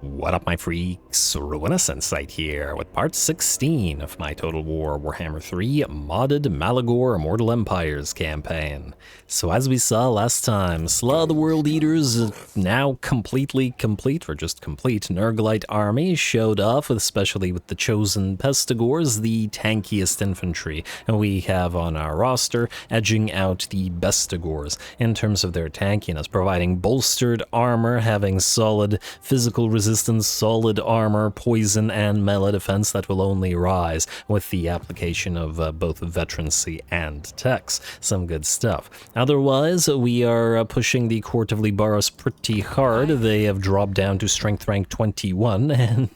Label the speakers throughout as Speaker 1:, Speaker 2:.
Speaker 1: What up, my freaks? RuinusInsight here with part 16 of my Total War Warhammer 3 modded Malagor Immortal Empires campaign. So as we saw last time, Slaw the World Eaters, now completely complete, or just complete, Nurglite army showed off, especially with the chosen Pestigors, the tankiest infantry we have on our roster, edging out the Bestigors in terms of their tankiness, providing bolstered armor, having solid physical resistance, solid armor, poison, and melee defense that will only rise with the application of both veterancy and techs. Some good stuff. Otherwise, we are pushing the Court of Libaros pretty hard. They have dropped down to strength rank 21, and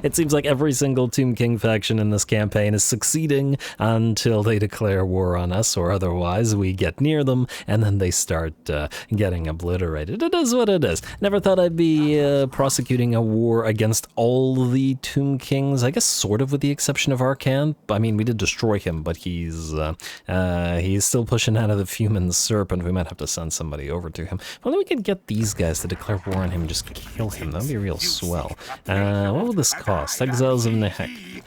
Speaker 1: it seems like every single Tomb King faction in this campaign is succeeding until they declare war on us, or otherwise we get near them, and then they start getting obliterated. It is what it is. Never thought I'd be prosecuting a war against all the Tomb Kings, I guess sort of with the exception of Arcan. I mean, we did destroy him, but he's still pushing out of the Fumin Serpent. We might have to send somebody over to him. Well, then we could get these guys to declare war on him and just kill him. That'd be real swell. What will this cost? Exiles of Nehek.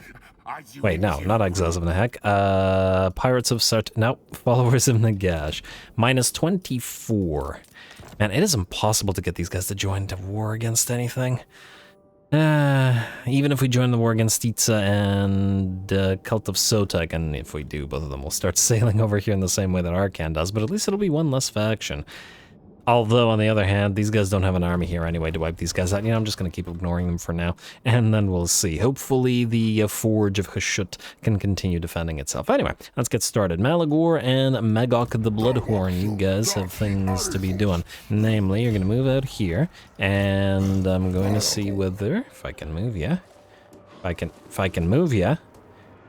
Speaker 1: Wait, no, not Exiles of Nehek. Pirates of Sart... No, Followers of Nagash. Minus 24. Man, it is impossible to get these guys to join the war against anything. Even if we join the war against Itza and Cult of Sotek, and if we do, both of them will start sailing over here in the same way that Arcan does, but at least it'll be one less faction. Although, on the other hand, these guys don't have an army here anyway to wipe these guys out. You know, I'm just going to keep ignoring them for now, and then we'll see. Hopefully, the Forge of Hashut can continue defending itself. Anyway, let's get started. Malagor and Magok the Bloodhorn, you guys have things to be doing. Namely, you're going to move out here, and I'm going to see whether, if I can move ya, if I can move ya,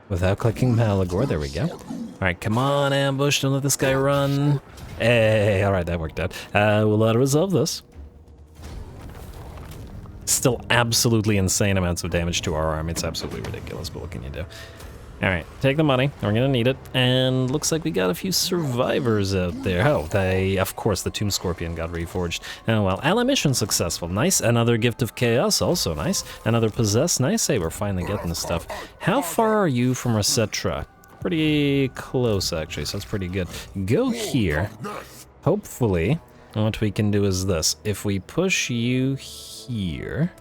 Speaker 1: without clicking Malagor. There we go. Alright, come on, ambush, don't let this guy run. Hey, alright, that worked out. We'll resolve this. Still absolutely insane amounts of damage to our army. It's absolutely ridiculous, but what can you do? Alright, take the money. We're gonna need it. And looks like we got a few survivors out there. Oh, of course, the Tomb Scorpion got reforged. Oh well, ally mission successful. Nice. Another Gift of Chaos, also nice. Another Possess, nice. Hey, we're finally getting the stuff. How far are you from Reetra? Pretty close, actually, so that's pretty good. Go here. Hopefully, what we can do is this. If we push you here,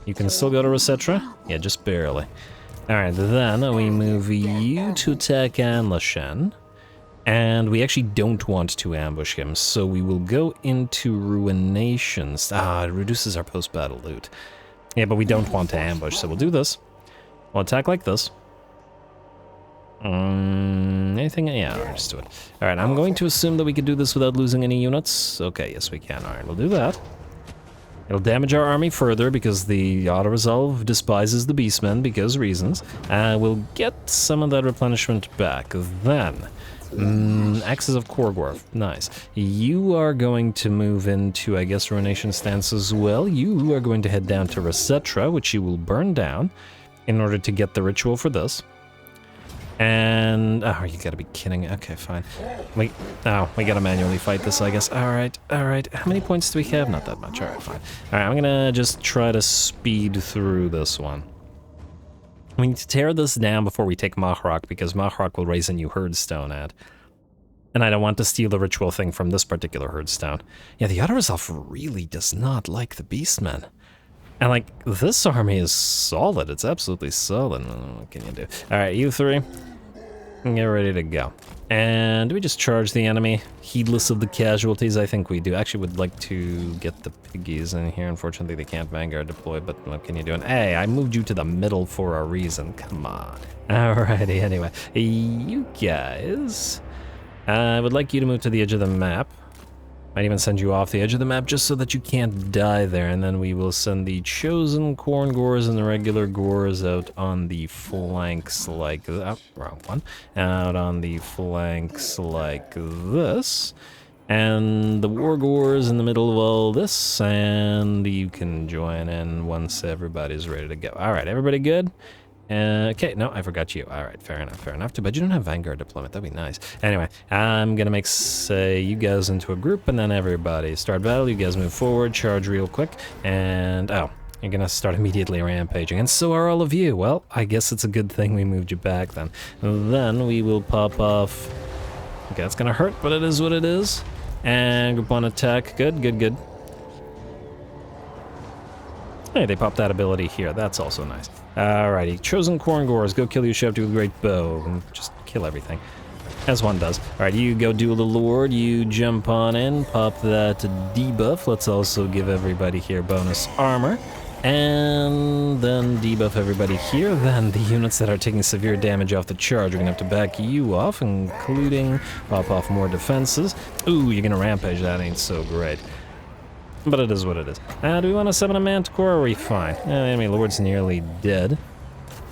Speaker 1: you can still go to Reetra? Yeah, just barely. Alright, then we move you to attack Anlashen. And we actually don't want to ambush him, so we will go into Ruinations. It reduces our post-battle loot. Yeah, but we don't want to ambush, so we'll do this. We'll attack like this. Anything? Yeah, I'll just do it. Alright, I'm going to assume that we can do this without losing any units. Okay, yes we can. Alright, we'll do that. It'll damage our army further because the auto-resolve despises the Beastmen because reasons. We'll get some of that replenishment back. Then, Axes of Korgorth, nice. You are going to move into, I guess, Ruination stance as well. You are going to head down to Reetra, which you will burn down in order to get the ritual for this. And, oh, you gotta be kidding. Okay, fine. We gotta manually fight this, I guess. Alright. How many points do we have? Not that much. Alright, fine. Alright, I'm gonna just try to speed through this one. We need to tear this down before we take Maharak, because Maharak will raise a new Herdstone ad. And I don't want to steal the ritual thing from this particular Herdstone. Yeah, the auto-resolve really does not like the Beastmen. And, like, this army is solid. It's absolutely solid. What can you do? Alright, you three. Get ready to go. And do we just charge the enemy? Heedless of the casualties? I think we do. Actually, would like to get the piggies in here. Unfortunately, they can't Vanguard deploy, but what can you do? And hey, I moved you to the middle for a reason. Come on. Alrighty, anyway. You guys... I would like you to move to the edge of the map. Might even send you off the edge of the map just so that you can't die there, and then we will send the chosen corn gores and the regular gores out on the flanks like wrong one. Out on the flanks like this. And the war gores in the middle of all this, and you can join in once everybody's ready to go. Alright, everybody good? Okay, no, I forgot you. Alright, fair enough. Too bad you don't have Vanguard deployment, that'd be nice. Anyway, I'm gonna make, say, you guys into a group, and then everybody start battle, you guys move forward, charge real quick, and, oh, You're gonna start immediately rampaging, and so are all of you. Well, I guess it's a good thing we moved you back then. Then we will pop off. Okay, that's gonna hurt, but it is what it is. And group one attack. Good, good, good. Hey, they popped that ability here. That's also nice. Alrighty, chosen Korngors, go kill you, Shepty with great bow, and just kill everything. As one does. Alright, you go duel the Lord, you jump on in, pop that debuff. Let's also give everybody here bonus armor. And then debuff everybody here. Then the units that are taking severe damage off the charge are gonna have to back you off, including pop off more defenses. Ooh, you're gonna rampage, that ain't so great. But it is what it is. Do we want to summon a Manticore, or are we fine? Enemy Lord's nearly dead.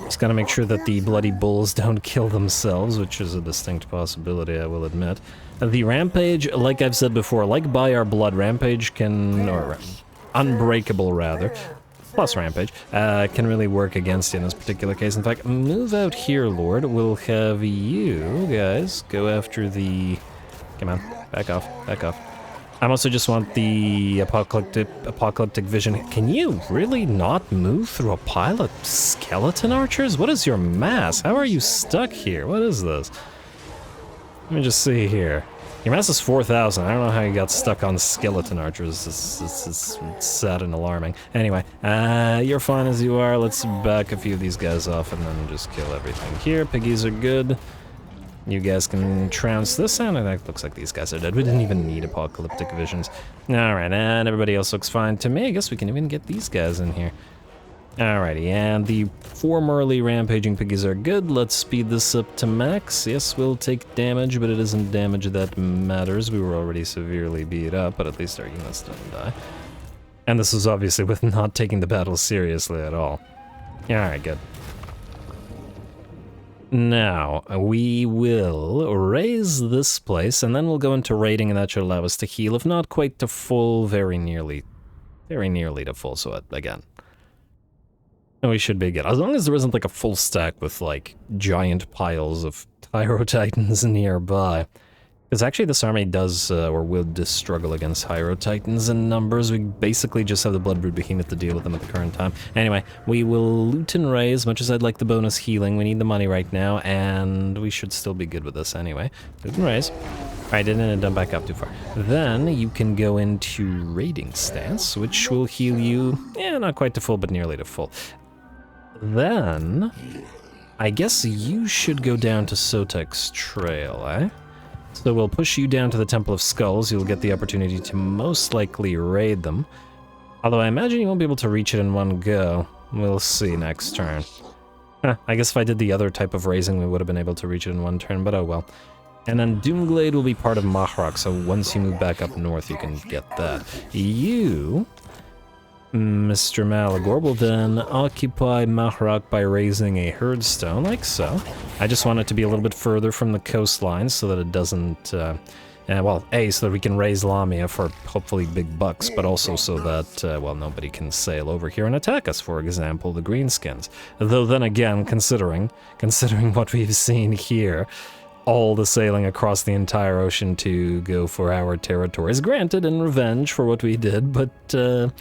Speaker 1: Just gotta make sure that the bloody bulls don't kill themselves, which is a distinct possibility, I will admit. The Rampage, like I've said before, like Buy Our Blood, Rampage can, or Unbreakable rather, plus Rampage, can really work against you in this particular case. In fact, move out here, Lord. We'll have you guys go after the... Come on, back off, back off. I also just want the apocalyptic vision. Can you really not move through a pile of skeleton archers? What is your mass? How are you stuck here? What is this? Let me just see here. Your mass is 4,000. I don't know how you got stuck on skeleton archers. It's sad and alarming. Anyway, you're fine as you are. Let's back a few of these guys off and then just kill everything here. Piggies are good. You guys can trounce this, and it looks like these guys are dead. We didn't even need apocalyptic visions. Alright, and everybody else looks fine to me. I guess we can even get these guys in here. Alrighty, and the formerly rampaging piggies are good. Let's speed this up to max. Yes, we'll take damage, but it isn't damage that matters. We were already severely beat up, but at least our units didn't die. And this is obviously with not taking the battle seriously at all. Alright, good. Now, we will raise this place, and then we'll go into raiding, and that should allow us to heal, if not quite to full, very nearly to full, so again. And we should be good, as long as there isn't like a full stack with like giant piles of Tyro Titans nearby. Because actually this army does, or will struggle against Hyro Titans in numbers. We basically just have the Bloodbrood Behemoth to deal with them at the current time. Anyway, we will loot and raise. Much as I'd like the bonus healing, we need the money right now, and we should still be good with this anyway. Loot and raise. Alright, didn't dump back up too far. Then you can go into raiding stance, which will heal you, not quite to full, but nearly to full. Then, I guess you should go down to Sotek's Trail, eh? So we'll push you down to the Temple of Skulls. You'll get the opportunity to most likely raid them. Although I imagine you won't be able to reach it in one go. We'll see next turn. I guess if I did the other type of raising, we would have been able to reach it in one turn, but oh well. And then Doomglade will be part of Maharak, so once you move back up north, you can get that. You, Mr. Malagor, will then occupy Maharak by raising a herdstone, like so. I just want it to be a little bit further from the coastline so that it doesn't, well, A, so that we can raise Lamia for hopefully big bucks, but also so that, well, nobody can sail over here and attack us, for example, the Greenskins. Though then again, considering what we've seen here, all the sailing across the entire ocean to go for our territories, granted in revenge for what we did, but,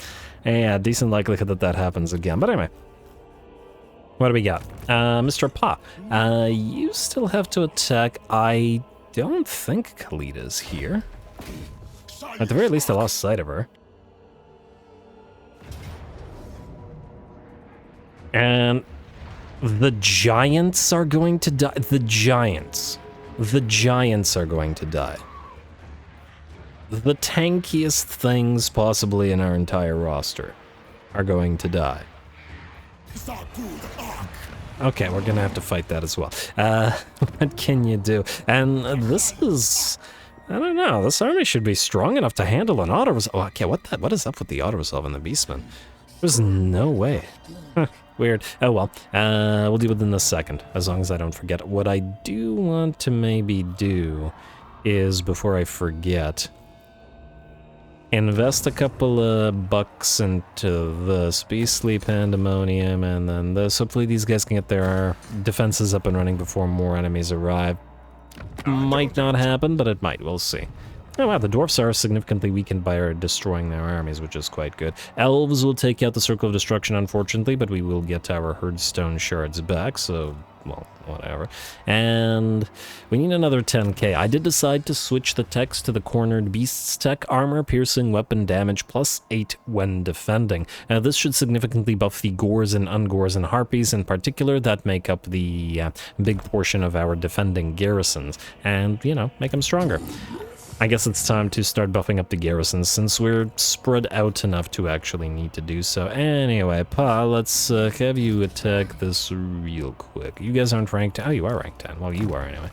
Speaker 1: yeah, decent likelihood that that happens again. But anyway, what do we got? Mr. Pa, you still have to attack. I don't think Kalita's here. At the very least, I lost sight of her. And the giants are going to die. The giants are going to die. The tankiest things possibly in our entire roster are going to die. Okay, we're gonna have to fight that as well. What can you do? And this is... I don't know, this army should be strong enough to handle an auto-resolve. Oh, okay, what is up with the auto-resolve and the Beastmen? There's no way. Weird. Oh well, we'll deal with it in a second, as long as I don't forget. What I do want to maybe do is, before I forget, invest a couple of bucks into this Beastly Pandemonium, and then this. Hopefully these guys can get their defenses up and running before more enemies arrive. Might not happen, but it might. We'll see. Oh wow, the dwarfs are significantly weakened by our destroying their armies, which is quite good. Elves will take out the Circle of Destruction, unfortunately, but we will get our Herdstone shards back, so, well, whatever. And we need another 10k. I did decide to switch the text to the Cornered Beasts tech, armor, piercing, weapon damage, plus 8 when defending. This should significantly buff the Gores and Ungores and Harpies in particular that make up the big portion of our defending garrisons, and, you know, make them stronger. I guess it's time to start buffing up the garrisons since we're spread out enough to actually need to do so. Anyway, Pa, let's have you attack this real quick. You guys aren't ranked 10. Oh, you are ranked 10. Well, you are anyway.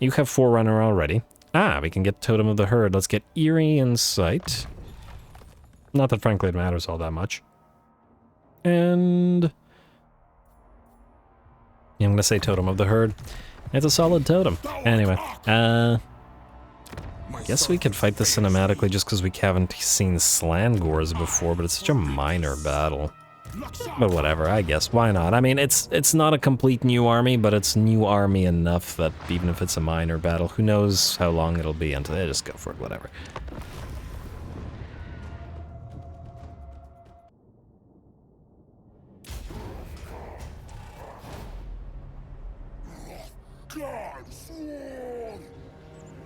Speaker 1: You have Forerunner already. Ah, we can get Totem of the Herd. Let's get RuinouSinsight. Not that frankly it matters all that much. And yeah, I'm gonna say Totem of the Herd. It's a solid totem. Anyway, guess we could fight this cinematically just because we haven't seen Slangors before, but it's such a minor battle. But whatever, I guess. Why not? I mean, it's not a complete new army, but it's new army enough that even if it's a minor battle, who knows how long it'll be until they just go for it, whatever.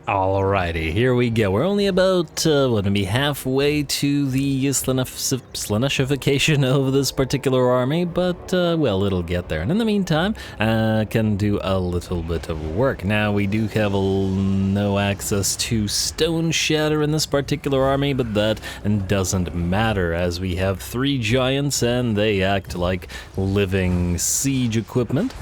Speaker 1: Alrighty, here we go. We're only about, maybe halfway to the Sleneshification of this particular army, but, well, it'll get there. And in the meantime, can do a little bit of work. Now, we do have no access to Stone Shatter in this particular army, but that doesn't matter, as we have 3 giants, and they act like living siege equipment,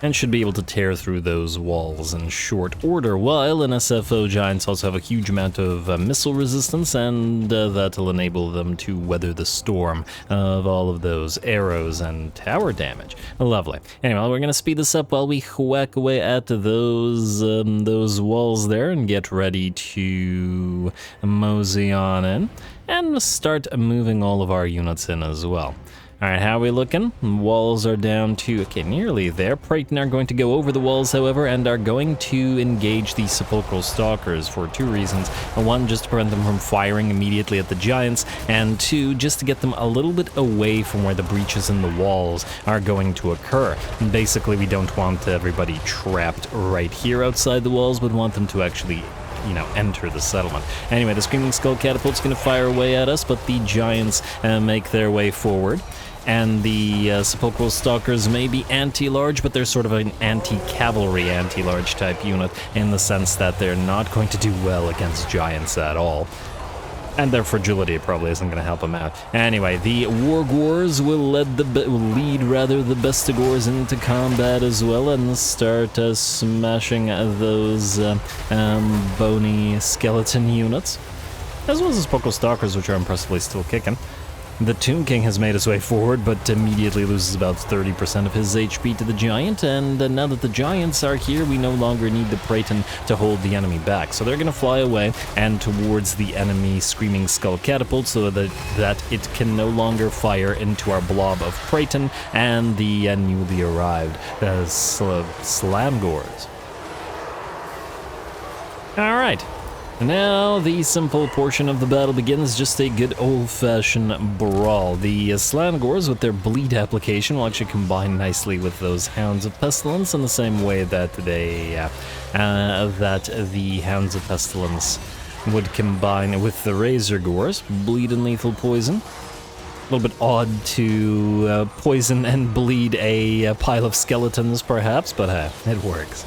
Speaker 1: and should be able to tear through those walls in short order, while an SFO giants also have a huge amount of missile resistance, and that'll enable them to weather the storm of all of those arrows and tower damage. Lovely. Anyway, we're gonna speed this up while we whack away at those walls there and get ready to mosey on in, and start moving all of our units in as well. Alright, how are we looking? Walls are down to, okay, nearly there. Praeton are going to go over the walls, however, and are going to engage the Sepulchral Stalkers for 2 reasons. 1, just to prevent them from firing immediately at the giants, and 2, just to get them a little bit away from where the breaches in the walls are going to occur. And basically, we don't want everybody trapped right here outside the walls, but want them to actually, you know, enter the settlement. Anyway, the Screaming Skull Catapult's gonna fire away at us, but the giants make their way forward. And the Sepulchral Stalkers may be anti-large, but they're sort of an anti-cavalry, anti-large type unit, in the sense that they're not going to do well against giants at all. And their fragility probably isn't going to help them out. Anyway, the Wargors will lead the Bestigors into combat as well, and start smashing those bony skeleton units, as well as the Sepulchral Stalkers, which are impressively still kicking. The Tomb King has made his way forward, but immediately loses about 30% of his HP to the Giant, and now that the Giants are here, we no longer need the Praeton to hold the enemy back. So they're going to fly away and towards the enemy Screaming Skull Catapult, so that it can no longer fire into our blob of Praeton and the newly arrived Slangors. Alright. Now the simple portion of the battle begins, just a good old-fashioned brawl. The Slangors, with their bleed application, will actually combine nicely with those Hounds of Pestilence in the same way that the Hounds of Pestilence would combine with the Razor Gores. Bleed and lethal poison. A little bit odd to poison and bleed a pile of skeletons, perhaps, but it works.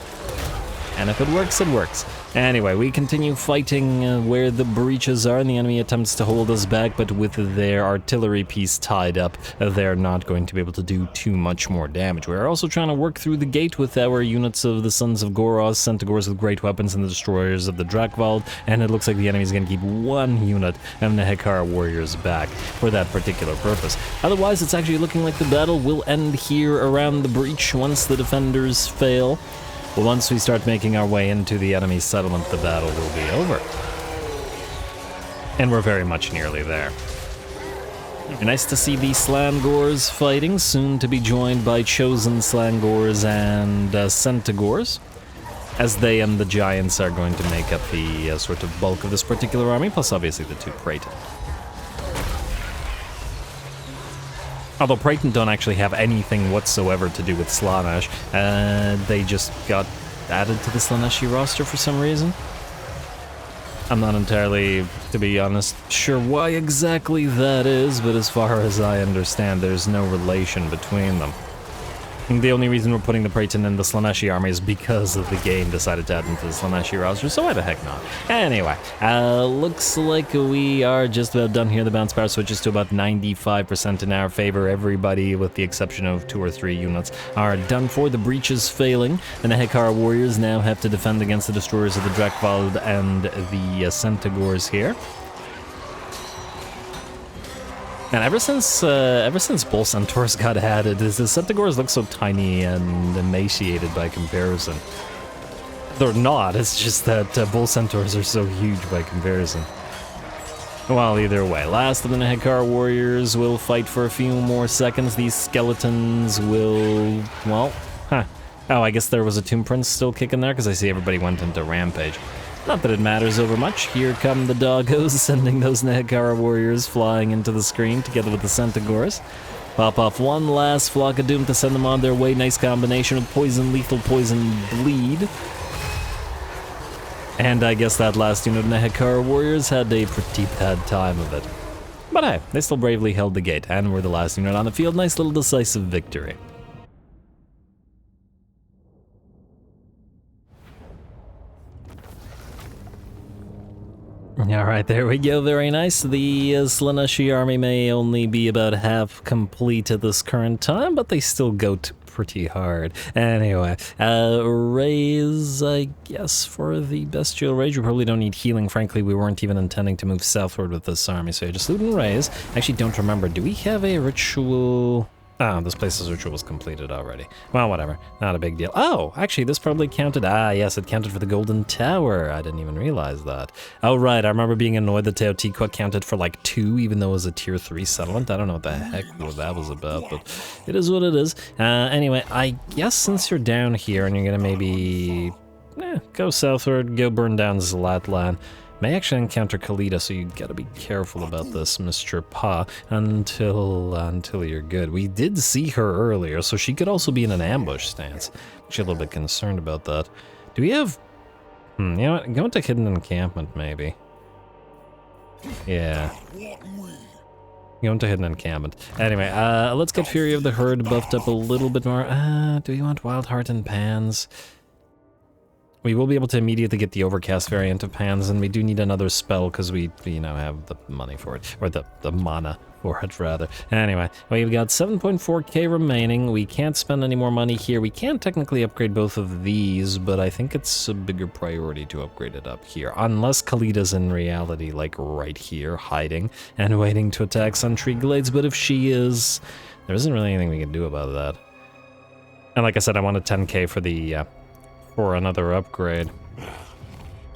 Speaker 1: And if it works, it works. Anyway, we continue fighting where the breaches are, and the enemy attempts to hold us back, but with their artillery piece tied up, they're not going to be able to do too much more damage. We're also trying to work through the gate with our units of the Sons of Goros, Centaurs with great weapons, and the destroyers of the Drakvald, and it looks like the enemy's going to keep 1 unit of the Hekara warriors back for that particular purpose. Otherwise, it's actually looking like the battle will end here around the breach once the defenders fail. Well, once we start making our way into the enemy settlement, the battle will be over. And we're very much nearly there. Nice to see the Slangors fighting, soon to be joined by Chosen Slangors and Centaurs. as they and the giants are going to make up the sort of bulk of this particular army, plus obviously the 2 Praetor. Although Praetor don't actually have anything whatsoever to do with Sleneshi, they just got added to the Sleneshi roster for some reason. I'm not entirely, to be honest, sure why exactly that is, but as far as I understand, there's no relation between them. The only reason we're putting the Praetor in the Sleneshi army is because of the game decided to add into the Sleneshi roster, so why the heck not? Anyway, looks like we are just about done here. The bounce power switches to about 95% in our favor. Everybody, with the exception of 2 or 3 units, are done for. The breach is failing, and the Hekara warriors now have to defend against the destroyers of the Drakvald and the Centaurs here. And ever since Bull Centaurs got added, the Centaurs look so tiny and emaciated by comparison. They're not, it's just that Bull Centaurs are so huge by comparison. Well, either way, last of the Nehekar warriors will fight for a few more seconds. These skeletons will, well, Oh, I guess there was a Tomb Prince still kicking there, because I see everybody went into Rampage. Not that it matters over much. Here come the doggos, sending those Nehekara warriors flying into the screen together with the Centaurs. Pop off one last Flock of Doom to send them on their way. Nice combination of poison, lethal, poison, bleed. And I guess that last unit of Nehekara warriors had a pretty bad time of it. But hey, they still bravely held the gate, and were the last unit on the field. Nice little decisive victory. Alright, there we go, very nice. The Sleneshi army may only be about half complete at this current time, but they still go pretty hard. Anyway, raze, I guess, for the Bestial Rage. We probably don't need healing, frankly. We weren't even intending to move southward with this army, so I just loot and raze. Actually, don't remember, do we have a ritual? Oh, this place's ritual was completed already. Well, whatever. Not a big deal. Oh, actually, this probably counted. Ah, yes, it counted for the Golden Tower. I didn't even realize that. Oh, right. I remember being annoyed that Teotihuacan counted for like 2, even though it was a tier 3 settlement. I don't know what the heck that was about, but it is what it is. Anyway, I guess since you're down here and you're going to maybe go southward, go burn down Zlatlan. May actually encounter Khalida, so you gotta be careful about this, Mr. Pa, until you're good. We did see her earlier, so she could also be in an ambush stance. Actually, a little bit concerned about that. Do we have... you know what? Go into Hidden Encampment, maybe. Yeah. Go into Hidden Encampment. Anyway, let's get Fury of the Herd buffed up a little bit more. Do we want Wild Heart and Pans? We will be able to immediately get the Overcast variant of Pans, and we do need another spell because we, you know, have the money for it. Or the mana for it, rather. Anyway, we've got 7.4k remaining. We can't spend any more money here. We can technically upgrade both of these, but I think it's a bigger priority to upgrade it up here. Unless Khalida's in reality, like, right here, hiding and waiting to attack Suntree Glades. But if she is, there isn't really anything we can do about that. And like I said, I wanted 10k for the... for another upgrade.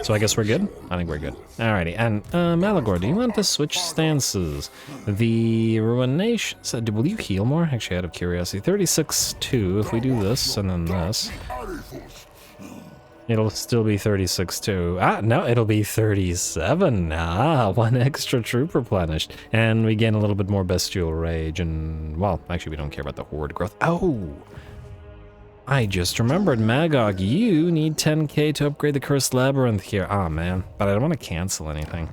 Speaker 1: So I guess we're good? I think we're good. Alrighty, and Malagor, do you want to switch stances? The Ruination, will you heal more? Actually, out of curiosity. 36-2, if we do this and then this. It'll still be 36-2. Ah, no, it'll be 37. Ah, 1 extra troop replenished. And we gain a little bit more Bestial Rage and, well, actually we don't care about the Horde growth. Oh! I just remembered, Magog, you need 10k to upgrade the Cursed Labyrinth here. Ah, man, but I don't want to cancel anything.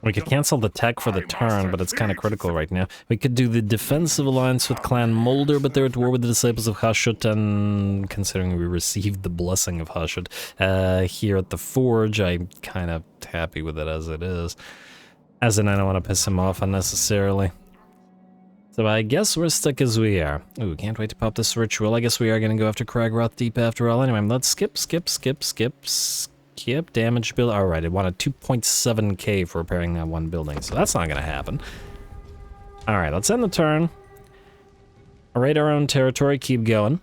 Speaker 1: We could cancel the tech for the turn, but it's kind of critical right now. We could do the defensive alliance with Clan Molder, but they're at war with the Disciples of Hashut, and considering we received the blessing of Hashut here at the Forge, I'm kind of happy with it as it is. As in, I don't want to piss him off unnecessarily. So I guess we're stuck as we are. Ooh, can't wait to pop this ritual. I guess we are going to go after Kragroth Deep after all. Anyway, let's skip damage build. Alright, it wanted 2.7k for repairing that one building, so that's not going to happen. Alright, let's end the turn. Raid our own territory, keep going.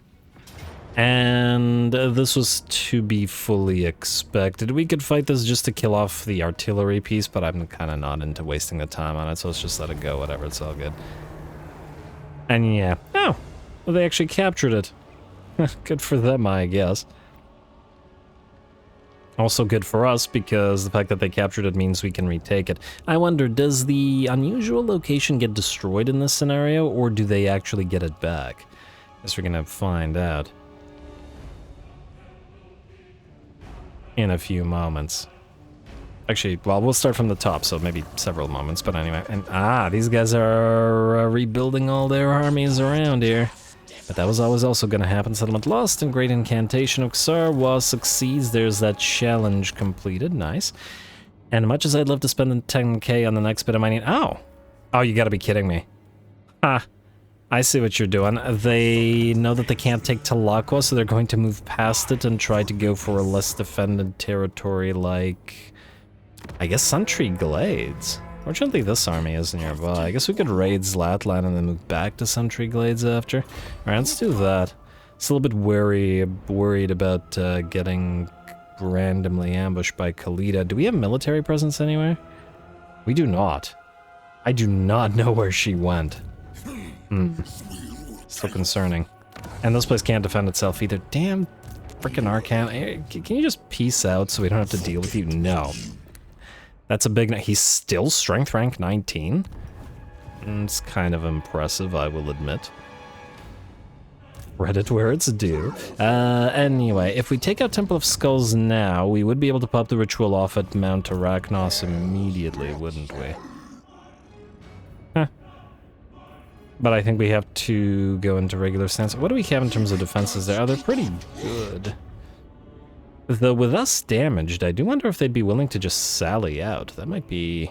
Speaker 1: And this was to be fully expected. We could fight this just to kill off the artillery piece, but I'm kind of not into wasting the time on it, so let's just let it go, whatever, it's all good. And yeah, oh, well, they actually captured it. Good for them, I guess. Also good for us, because the fact that they captured it means we can retake it. I wonder, does the unusual location get destroyed in this scenario, or do they actually get it back? Guess we're gonna find out in a few moments. Actually, well, we'll start from the top, so maybe several moments, but anyway. And, these guys are rebuilding all their armies around here. But that was always also gonna happen. Settlement lost and Great Incantation of Xarwa succeeds. There's that challenge completed. Nice. And much as I'd love to spend the 10k on the next bit of mining... Oh! Oh, you gotta be kidding me. Ah. I see what you're doing. They know that they can't take Talakwa, so they're going to move past it and try to go for a less defended territory like... I guess Sentry Glades. Fortunately, this army is nearby. I guess we could raid Zlatland and then move back to Sentry Glades after. Alright, let's do that. Still a bit worried about getting randomly ambushed by Khalida. Do we have military presence anywhere? We do not. I do not know where she went. Still concerning. And this place can't defend itself either. Damn frickin' Arcan. Can you just peace out so we don't have to deal with you? No. That's a big... He's still strength rank 19? It's kind of impressive, I will admit. Credit where it's due. Anyway, if we take out Temple of Skulls now, we would be able to pop the ritual off at Mount Arachnos immediately, wouldn't we? Huh. But I think we have to go into regular stance. What do we have in terms of defenses there? Oh, they're pretty good. Though with us damaged, I do wonder if they'd be willing to just sally out. That might be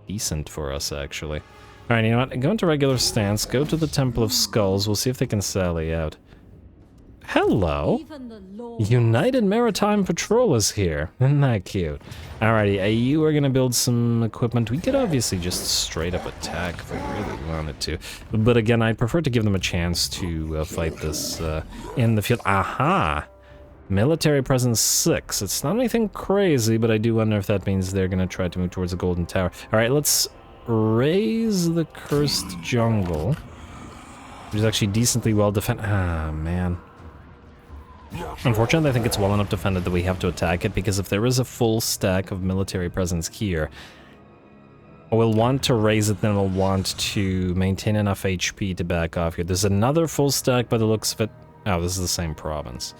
Speaker 1: decent for us, actually. Alright, you know what? Go into regular stance, go to the Temple of Skulls, we'll see if they can sally out. Hello! United Maritime Patrol is here. Isn't that cute? Alrighty, you are gonna build some equipment. We could obviously just straight up attack if we really wanted to. But again, I'd prefer to give them a chance to fight this in the field. Aha! Military presence 6. It's not anything crazy, but I do wonder if that means they're gonna try to move towards the Golden Tower. Alright, let's raise the Cursed Jungle, which is actually decently well defended. Ah, man. Unfortunately, I think it's well enough defended that we have to attack it, because if there is a full stack of military presence here, we'll want to raise it, then we'll want to maintain enough HP to back off here. There's another full stack by the looks of it. Oh, this is the same province.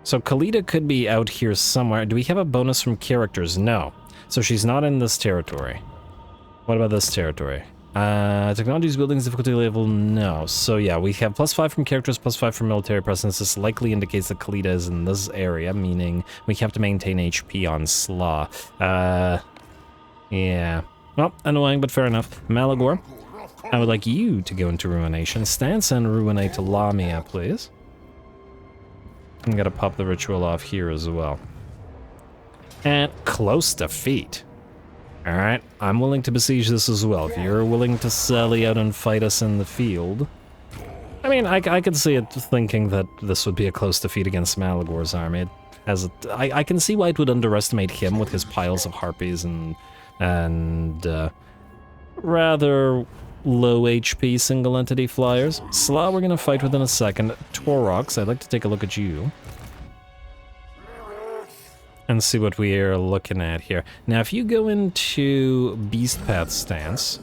Speaker 1: So Khalida could be out here somewhere. Do we have a bonus from characters? No. So she's not in this territory. What about this territory? Technologies, buildings, difficulty level, no. So yeah, we have +5 from characters, +5 from military presence. This likely indicates that Khalida is in this area, meaning we have to maintain HP on Slaw. Yeah. Well, annoying, but fair enough. Malagor, I would like you to go into Ruination. Stance and Ruinate Lamia, please. I'm gonna pop the ritual off here as well. And close defeat. Alright, I'm willing to besiege this as well. If you're willing to sally out and fight us in the field. I mean, I could see it thinking that this would be a close defeat against Malagor's army. I can see why it would underestimate him with his piles of harpies and rather low HP single entity flyers. Slaw we're gonna fight with in a second. Torox, I'd like to take a look at you and see what we are looking at here. Now, if you go into Beast Path stance,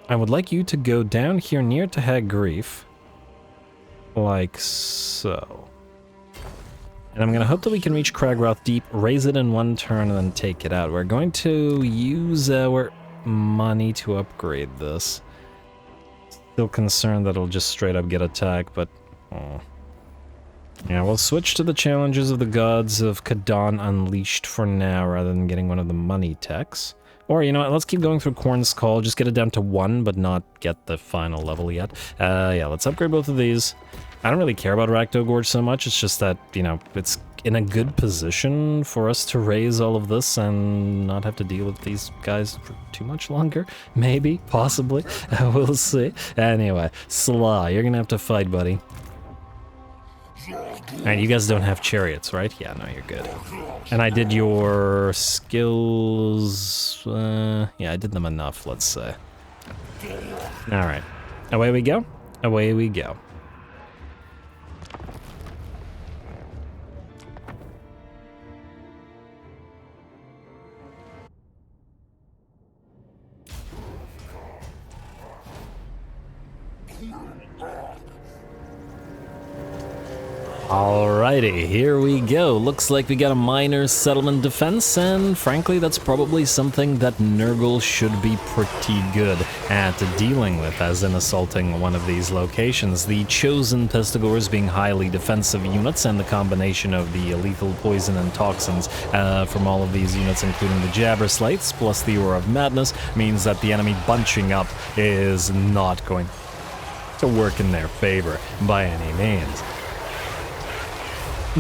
Speaker 1: I would like you to go down here near to Hag Grief, like so. And I'm gonna hope that we can reach Kragroth Deep, raise it in one turn, and then take it out. We're going to use our money to upgrade this. Still concerned that it'll just straight up get attacked, but yeah, we'll switch to the challenges of the gods of Kadan Unleashed for now, rather than getting one of the money techs. Or, you know what, let's keep going through Korn's Call, just get it down to 1, but not get the final level yet. Yeah, let's upgrade both of these. I don't really care about Rakdo Gorge so much, it's just that, you know, it's in a good position for us to raise all of this and not have to deal with these guys for too much longer. Maybe, possibly, we'll see. Anyway, Slaw, you're gonna have to fight, buddy. And you guys don't have chariots, right? Yeah, no, you're good. And I did your skills... yeah, I did them enough, let's say. Alright. away we go. Away we go. Alrighty, here we go. Looks like we got a minor settlement defense, and frankly, that's probably something that Nurgle should be pretty good at dealing with, as in assaulting one of these locations. The chosen pestigores being highly defensive units, and the combination of the lethal poison and toxins from all of these units, including the Jabber Slates, plus the Aura of Madness, means that the enemy bunching up is not going to work in their favor by any means.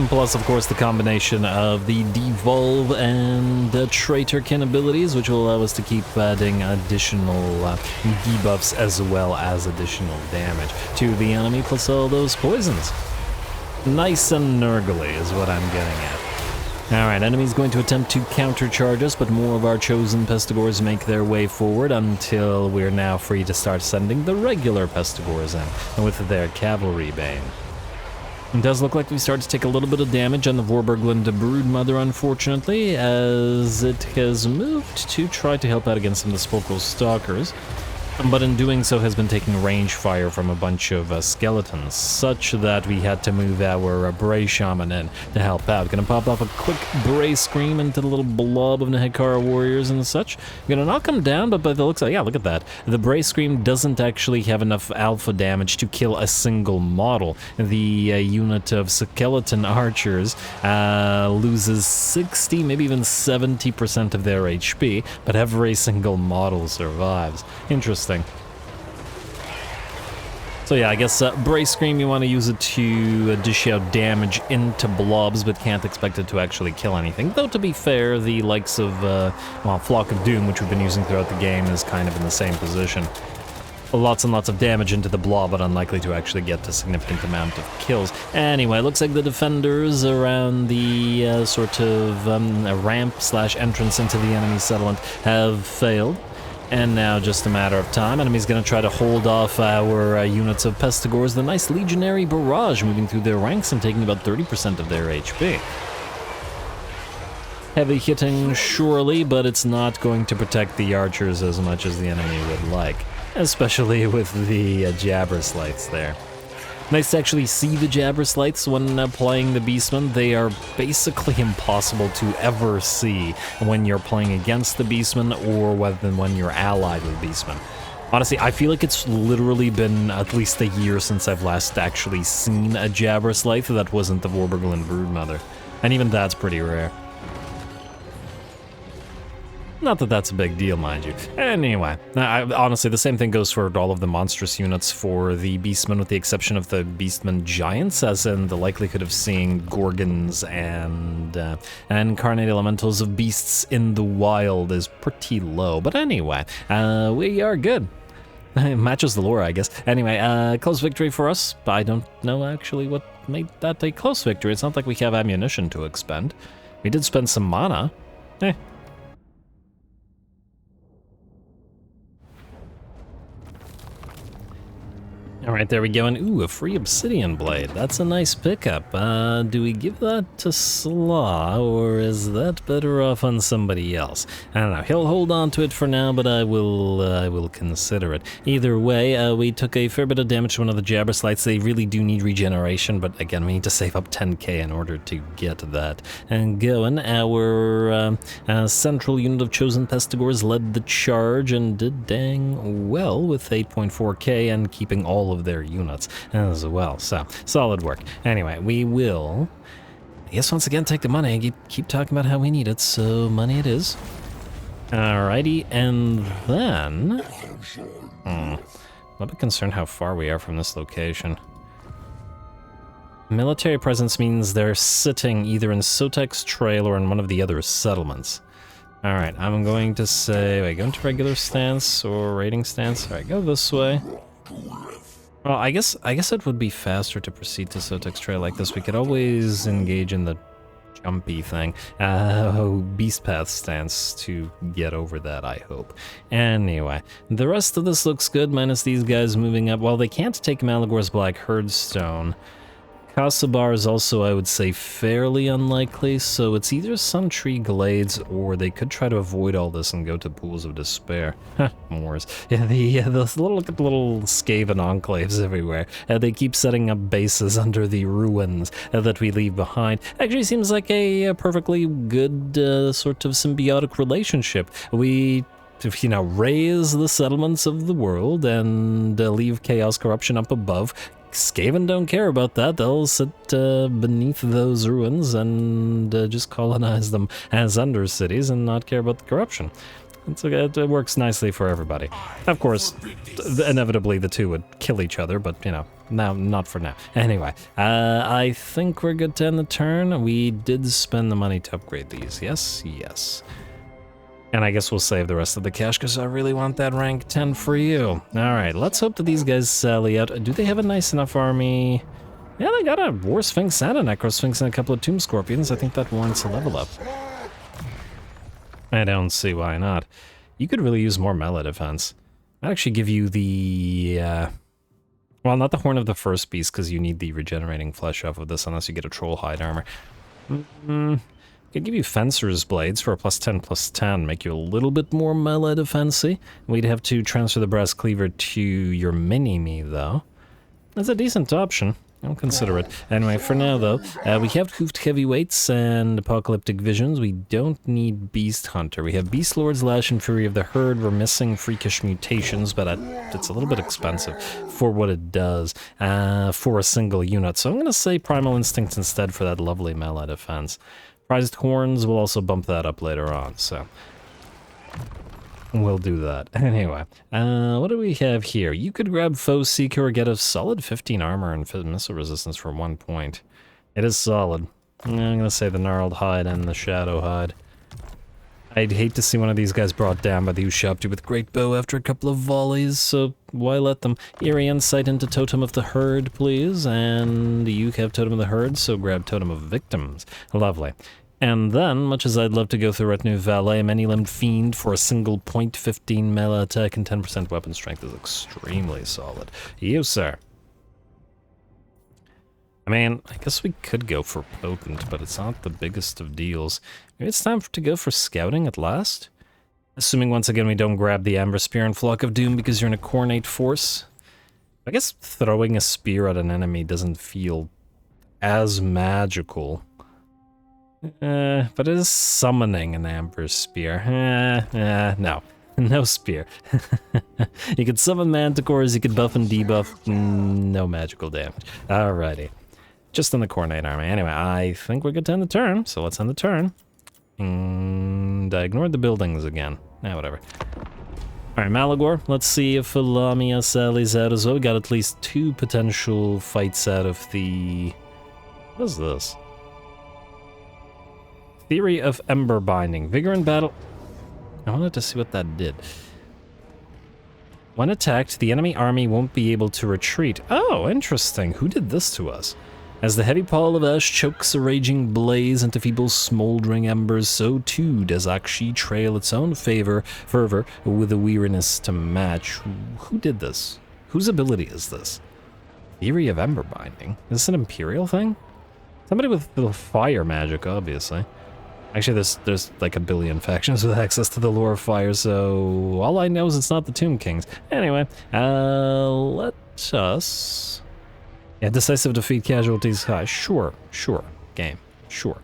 Speaker 1: Plus, of course, the combination of the Devolve and the Traitorkin abilities, which will allow us to keep adding additional debuffs as well as additional damage to the enemy, plus all those poisons. Nice and Nurgly is what I'm getting at. Alright, enemy's going to attempt to countercharge us, but more of our chosen pestigores make their way forward until we're now free to start sending the regular pestigores in with their cavalry bane. It does look like we start to take a little bit of damage on the Warburgland Broodmother, unfortunately, as it has moved to try to help out against some of the Spokal Stalkers, but in doing so has been taking range fire from a bunch of skeletons, such that we had to move our Bray Shaman in to help out. Gonna pop off a quick Bray Scream into the little blob of Nehekara warriors and such. Gonna knock them down, but by the looks of it, yeah, look at that. The Bray Scream doesn't actually have enough alpha damage to kill a single model. The unit of skeleton archers loses 60, maybe even 70% of their HP, but every single model survives. Interesting. So yeah, I guess Bray Scream, you want to use it to dish out damage into blobs, but can't expect it to actually kill anything. Though, to be fair, the likes of, well, Flock of Doom, which we've been using throughout the game, is kind of in the same position. Lots and lots of damage into the blob, but unlikely to actually get a significant amount of kills. Anyway, looks like the defenders around the sort of ramp/entrance into the enemy settlement have failed. And now just a matter of time. Enemy's going to try to hold off our units of pestigores. The nice legionary barrage moving through their ranks and taking about 30% of their HP. Heavy hitting, surely, but it's not going to protect the archers as much as the enemy would like. Especially with the Jabber Slites there. Nice to actually see the Jabber Slites when playing the Beastmen. They are basically impossible to ever see when you're playing against the Beastmen or when you're allied with Beastmen. Honestly, I feel like it's literally been at least a year since I've last actually seen a Jabber Slite that wasn't the Warburgland Broodmother. And even that's pretty rare. Not that that's a big deal, mind you. Anyway, honestly, the same thing goes for all of the monstrous units for the Beastmen, with the exception of the Beastmen Giants, as in the likelihood of seeing Gorgons and incarnate elementals of beasts in the wild is pretty low. But anyway, we are good. Matches the lore, I guess. Anyway, close victory for us. I don't know actually what made that a close victory. It's not like we have ammunition to expend. We did spend some mana. Alright, there we go, and ooh, a free obsidian blade. That's a nice pickup. Do we give that to Slaw, or is that better off on somebody else? I don't know, he'll hold on to it for now, but I will consider it. Either way, we took a fair bit of damage to one of the Jabber Slites. They really do need regeneration, but again, we need to save up 10k in order to get that. And going, our central unit of chosen pestigores led the charge and did dang well with 8.4k and keeping all of their units as well. So, solid work. Anyway, we will, I guess, once again take the money and keep talking about how we need it, so money it is. Alrighty, and then... I'm a bit concerned how far we are from this location. Military presence means they're sitting either in Sotek's Trail or in one of the other settlements. Alright, I'm going to say, wait, go into regular stance or raiding stance? Alright, go this way. Well, I guess it would be faster to proceed to Sotek's Trail like this. We could always engage in the jumpy thing. Beast Path stands to get over that, I hope. Anyway, the rest of this looks good, minus these guys moving up. Well, they can't take Malagor's Black Herdstone. Kasabar is also, I would say, fairly unlikely, so it's either Suntree Glades or they could try to avoid all this and go to Pools of Despair. Moors. Yeah, look at the little Skaven enclaves everywhere. They keep setting up bases under the ruins that we leave behind. Actually seems like a perfectly good sort of symbiotic relationship. We raise the settlements of the world and leave chaos corruption up above. Skaven don't care about that. They'll sit beneath those ruins and just colonize them as undercities and not care about the corruption. It works nicely for everybody. Of course, inevitably the two would kill each other, but, now, not for now. Anyway, I think we're good to end the turn. We did spend the money to upgrade these. Yes, yes. And I guess we'll save the rest of the cash because I really want that rank 10 for you. Alright, let's hope that these guys sally out. Do they have a nice enough army? Yeah, they got a War Sphinx and a Necro Sphinx and a couple of Tomb Scorpions. I think that warrants a level up. I don't see why not. You could really use more melee defense. I'd actually give you the... well, not the Horn of the First Beast because you need the regenerating flesh off of this unless you get a Troll Hide armor. Could give you Fencer's Blades for a +10/+10, make you a little bit more melee defensy. We'd have to transfer the Brass Cleaver to your mini-me, though. That's a decent option. I'll consider it. Anyway, for now, though, we have Hoofed Heavyweights and Apocalyptic Visions. We don't need Beast Hunter. We have Beast Lord's Lash and Fury of the Herd. We're missing Freakish Mutations, but it's a little bit expensive for what it does for a single unit. So I'm going to say Primal Instinct instead for that lovely melee defense. Prized Horns will also bump that up later on, so we'll do that. Anyway, what do we have here? You could grab Foe Seeker or get a solid 15 armor and missile resistance for 1 point. It is solid. I'm gonna say the Gnarled Hide and the Shadow Hide. I'd hate to see one of these guys brought down by the Ushabti with Great Bow after a couple of volleys, so why let them? Eerie Insight into Totem of the Herd, please, and you have Totem of the Herd, so grab Totem of Victims. Lovely. And then, much as I'd love to go through Retinue Valet, Many-Limbed Fiend for a single point 15 melee attack and 10% weapon strength is extremely solid. You, sir. I mean, I guess we could go for Potent, but it's not the biggest of deals. Maybe it's time to go for Scouting at last? Assuming once again we don't grab the Amber Spear and Flock of Doom because you're in a Coronate Force. I guess throwing a spear at an enemy doesn't feel as magical. But it is summoning an Amber Spear. No. No spear. You could summon Manticores, you could buff and debuff. No magical damage. Alrighty. Just in the Coronate Army. Anyway, I think we're good to end the turn, so let's end the turn. And I ignored the buildings again. Whatever. Alright, Malagor. Let's see if Lamia sallies out as well. We got at least 2 potential fights out of the... What is this? Theory of Ember Binding. Vigor in battle... I wanted to see what that did. When attacked, the enemy army won't be able to retreat. Oh, interesting. Who did this to us? As the heavy pall of ash chokes a raging blaze into feeble smoldering embers, so too does Akshi trail its own fervor with a weariness to match. Who did this? Whose ability is this? Theory of Ember Binding? Is this an Imperial thing? Somebody with fire magic, obviously. Actually, there's like a billion factions with access to the lore of fire, so all I know is it's not the Tomb Kings. Anyway, let us... Yeah, decisive defeat, casualties high. Sure, game, sure.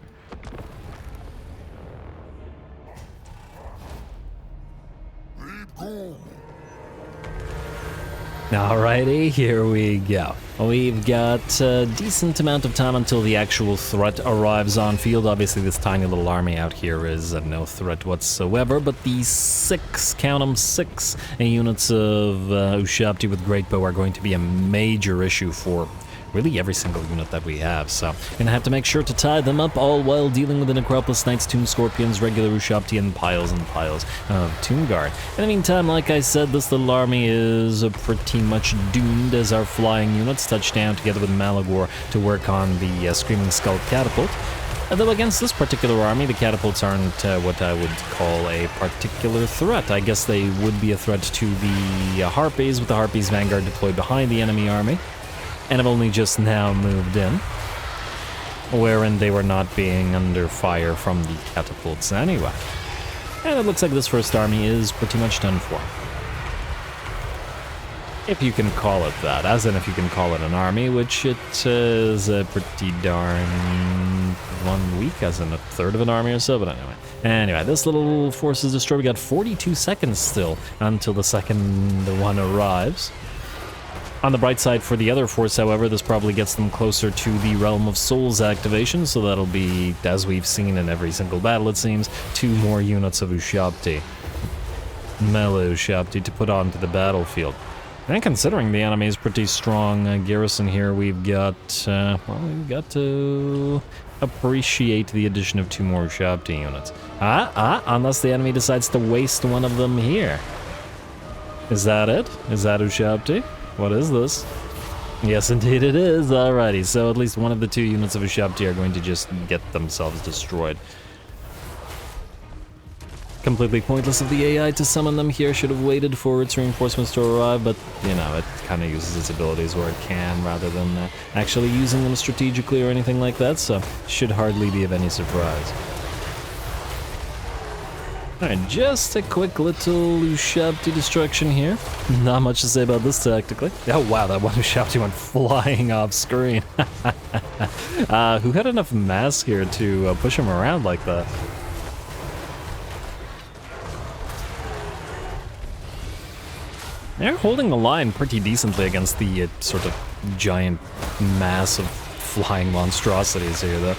Speaker 1: Alrighty, here we go. We've got a decent amount of time until the actual threat arrives on field. Obviously, this tiny little army out here is no threat whatsoever, but the 6, count 'em, 6 units of Ushabti with Great Bow are going to be a major issue for really every single unit that we have, so gonna have to make sure to tie them up, all while dealing with the Necropolis Knights, Tomb Scorpions, regular Ushabti, and piles of Tomb Guard. In the meantime, like I said, this little army is pretty much doomed as our flying units touch down together with Malagor to work on the Screaming Skull Catapult. Though against this particular army, the catapults aren't what I would call a particular threat. I guess they would be a threat to the Harpies, with the Harpies Vanguard deployed behind the enemy army, and have only just now moved in, wherein they were not being under fire from the catapults anyway. And it looks like this first army is pretty much done for. If you can call it that, as in if you can call it an army, which it is a pretty darn 1 week, as in a third of an army or so, but anyway. Anyway, this little force is destroyed. We got 42 seconds still until the second one arrives. On the bright side for the other force, however, this probably gets them closer to the Realm of Souls activation, so that'll be, as we've seen in every single battle it seems, 2 more units of Ushabti. Melee Ushabti to put onto the battlefield. And considering the enemy's pretty strong garrison here, we've got, well, we've got to appreciate the addition of 2 more Ushabti units. Unless the enemy decides to waste one of them here. Is that it? Is that Ushabti? What is this? Yes, indeed it is. Alrighty, so at least one of the 2 units of Ushabti are going to just get themselves destroyed. Completely pointless of the AI to summon them here. Should have waited for its reinforcements to arrive, but, you know, it kind of uses its abilities where it can rather than actually using them strategically or anything like that, so should hardly be of any surprise. Alright, just a quick little Ushabti destruction here. Not much to say about this tactically. Oh wow, that one Ushabti went flying off screen. Who had enough mass here to push him around like that? They're holding the line pretty decently against the sort of giant mass of flying monstrosities here, though.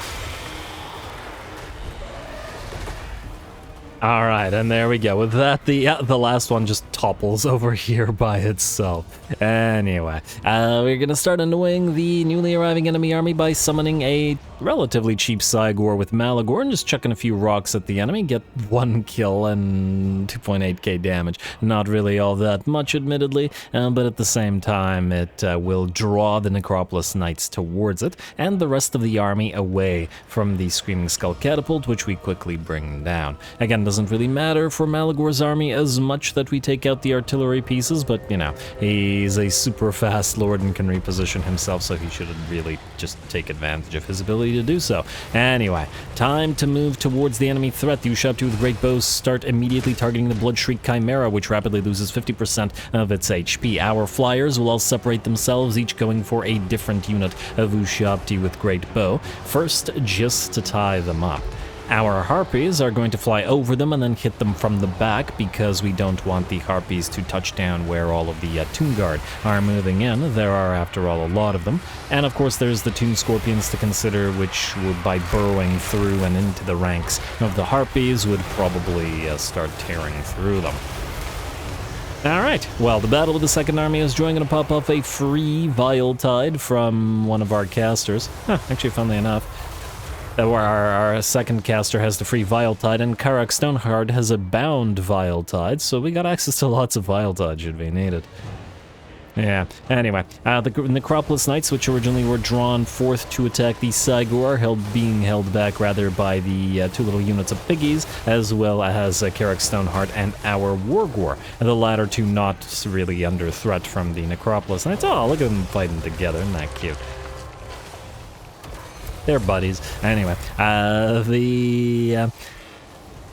Speaker 1: All right, and there we go. With that, the last one just topples over here by itself. Anyway, we're gonna start annoying the newly arriving enemy army by summoning a relatively cheap Cygor with Malagor and just chucking a few rocks at the enemy, get 1 kill and 2.8k damage. Not really all that much, admittedly, but at the same time, it will draw the Necropolis Knights towards it and the rest of the army away from the Screaming Skull Catapult, which we quickly bring down. Again, doesn't really matter for Malagor's army as much that we take out the artillery pieces, but, you know, he's a super fast lord and can reposition himself, so he should really just take advantage of his ability to do so. Anyway, time to move towards the enemy threat. The Ushabti with great bows start immediately targeting the Bloodshriek Chimera, which rapidly loses 50% of its HP. Our flyers will all separate themselves, each going for a different unit of Ushabti with great bow. First, just to tie them up. Our Harpies are going to fly over them and then hit them from the back because we don't want the Harpies to touch down where all of the Tomb Guard are moving in. There are, after all, a lot of them. And of course there's the Tomb Scorpions to consider, which would, by burrowing through and into the ranks of the Harpies, would probably start tearing through them. Alright, well, the battle with the second army is going to pop off a free Vile Tide from one of our casters. Actually, funnily enough, our second caster has the free Vile Tide, and Karak Stoneheart has a bound Vile Tide, so we got access to lots of Vile Tide should be needed. Yeah, anyway, the Necropolis Knights, which originally were drawn forth to attack the Cygor, being held back rather by the 2 little units of Piggies, as well as Karak Stoneheart and our Wargor. And the latter 2 not really under threat from the Necropolis Knights. Oh, look at them fighting together, isn't that cute? They're buddies. Anyway,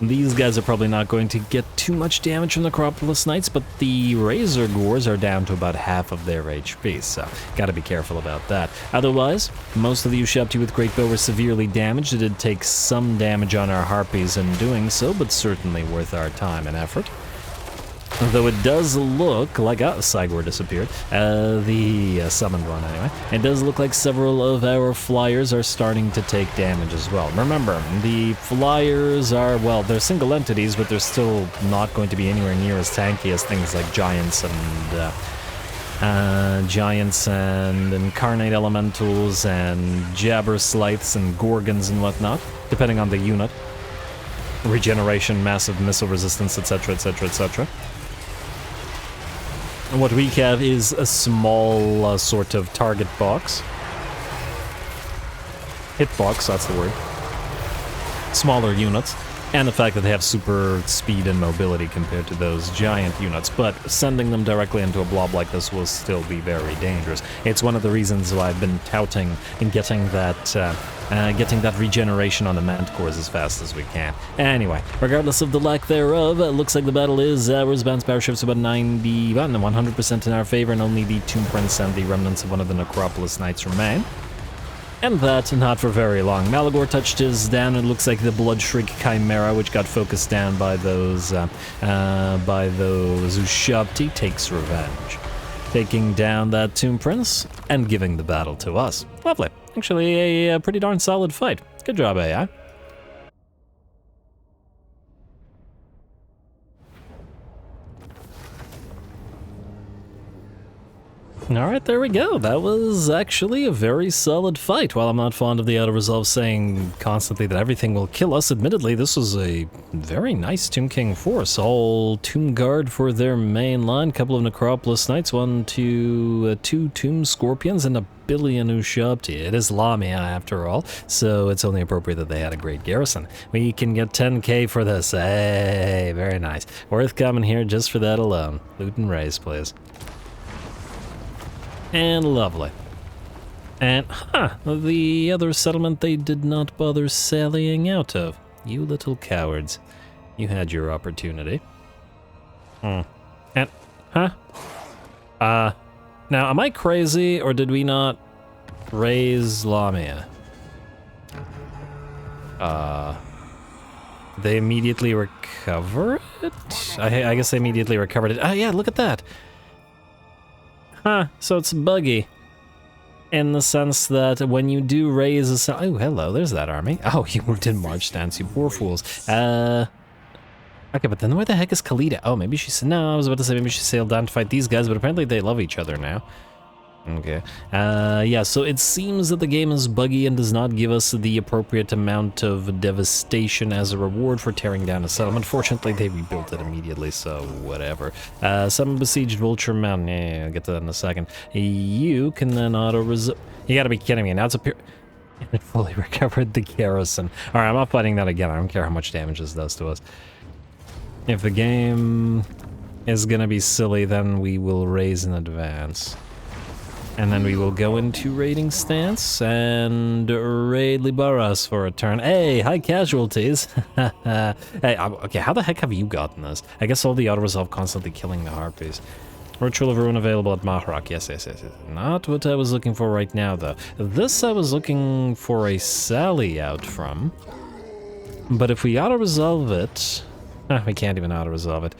Speaker 1: these guys are probably not going to get too much damage from the Necropolis Knights, but the Razor Gores are down to about half of their HP, so gotta be careful about that. Otherwise, most of the Ushabti with Great Bow were severely damaged. It did take some damage on our Harpies in doing so, but certainly worth our time and effort. Though it does look like... Cygor disappeared. The summoned one, anyway. It does look like several of our flyers are starting to take damage as well. Remember, the flyers are, well, they're single entities, but they're still not going to be anywhere near as tanky as things like giants and incarnate elementals and jabber scythes and gorgons and whatnot, depending on the unit. Regeneration, massive missile resistance, etc., etc., etc. What we have is a small sort of target box. Hitbox, that's the word. smaller units, and the fact that they have super speed and mobility compared to those giant units, but sending them directly into a blob like this will still be very dangerous. It's one of the reasons why I've been touting and getting that regeneration on the Mantcores as fast as we can. Anyway, regardless of the lack thereof, it looks like the battle is ours. Advanced power shifts about 100% in our favor, and only the Tomb Prince and the remnants of one of the Necropolis Knights remain. And that, not for very long. Malagor touched his down, and it looks like the Blood Shriek Chimera, which got focused down by those Ushabti, takes revenge. Taking down that Tomb Prince, and giving the battle to us. Lovely. Actually, a pretty darn solid fight. Good job, AI. Alright, there we go. That was actually a very solid fight. While I'm not fond of the auto-resolve saying constantly that everything will kill us, admittedly, this was a very nice Tomb King force. All Tomb Guard for their main line, couple of Necropolis Knights, two Tomb Scorpions, and a billion Ushabti. It is Lamia, after all, so it's only appropriate that they had a great garrison. We can get 10k for this. Hey, very nice. Worth coming here just for that alone. Loot and raze, please. And lovely. And, the other settlement they did not bother sallying out of. You little cowards. You had your opportunity. And, now, am I crazy, or did we not raise Lamia? They immediately recover it? I guess they immediately recovered it. Oh yeah, look at that! So it's Buggy. In the sense that when you do raise a... Oh, hello, there's that army. Oh, you moved in march stance, you poor fools. Okay, but then where the heck is Khalida? Oh, maybe she said... No, I was about to say maybe she sailed down to fight these guys, but apparently they love each other now. Okay. Yeah, so it seems that the game is buggy and does not give us the appropriate amount of devastation as a reward for tearing down a settlement. Fortunately, they rebuilt it immediately, so whatever. Some besieged Vulture Mountain. Yeah, I'll get to that in a second. You can then auto-resolve... You gotta be kidding me. Now it's appear... It fully recovered the garrison. Alright, I'm not fighting that again. I don't care how much damage this does to us. If the game is gonna be silly, then we will raise in advance. And then we will go into raiding stance and raid Libaras for a turn. Hey, high casualties. Hey, okay, how the heck have you gotten this? I guess all the auto-resolve constantly killing the Harpies. Ritual of Ruin available at Maharak. Yes. Not what I was looking for right now, though. This I was looking for a sally out from. But if we auto-resolve it... we can't even auto-resolve it.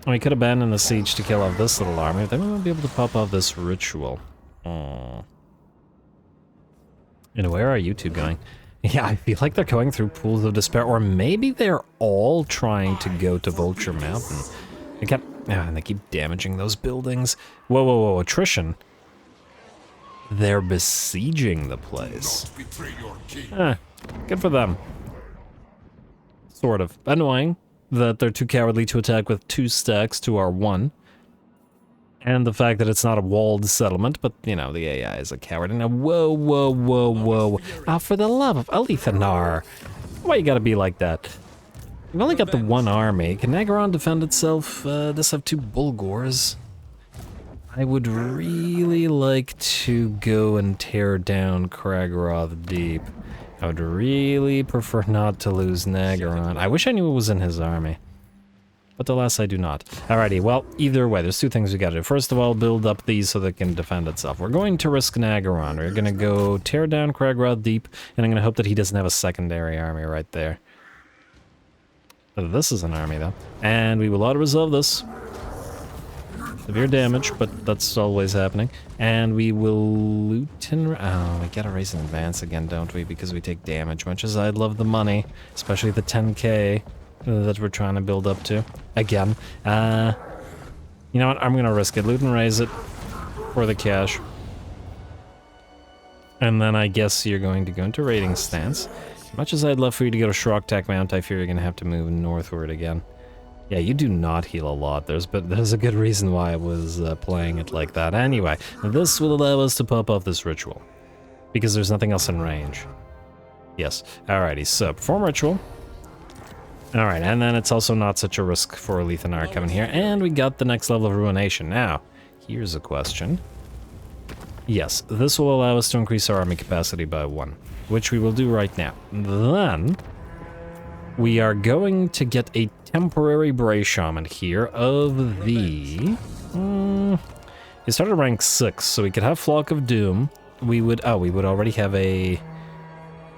Speaker 1: We could abandon the siege to kill off this little army, then we won't be able to pop off this ritual. And where are you two going? Yeah, I feel like they're going through pools of despair, or maybe they're all trying to go to Vulture Mountain. And they keep damaging those buildings. Whoa, attrition. They're besieging the place. Good for them. Sort of. Annoying that they're too cowardly to attack with 2 stacks to our 1. And the fact that it's not a walled settlement, but, you know, the AI is a coward. And now, whoa. For the love of Alithanar. Why you gotta be like that? We've only got the 1 army. Can Nagaron defend itself? Does have 2 Bulgors. I would really like to go and tear down Kragroth Deep. I would really prefer not to lose Nagaron. I wish I knew it was in his army. But alas, I do not. Alrighty, well, either way, there's 2 things we gotta do. First of all, build up these so they can defend itself. We're going to risk Nagaron. We're gonna go tear down Kragroth Deep, and I'm gonna hope that he doesn't have a secondary army right there. This is an army, though. And we will auto-resolve this. Severe damage, but that's always happening. And we will loot and... Oh, we gotta raise in advance again, don't we? Because we take damage, much as I'd love the money. Especially the 10k that we're trying to build up to. Again. You know what? I'm gonna risk it. Loot and raise it for the cash. And then I guess you're going to go into raiding stance. Much as I'd love for you to go to Shroktak Mount, I fear you're gonna have to move northward again. Yeah, you do not heal a lot. There's a good reason why I was playing it like that. Anyway, this will allow us to pop off this ritual. Because there's nothing else in range. Yes. Alrighty, so perform ritual. Alright, and then it's also not such a risk for Lethanar coming here. And we got the next level of Ruination. Now, here's a question. Yes, this will allow us to increase our army capacity by 1, which we will do right now. Then, we are going to get a temporary Bray Shaman here of the... He started rank 6, so we could have Flock of Doom. We would already have a...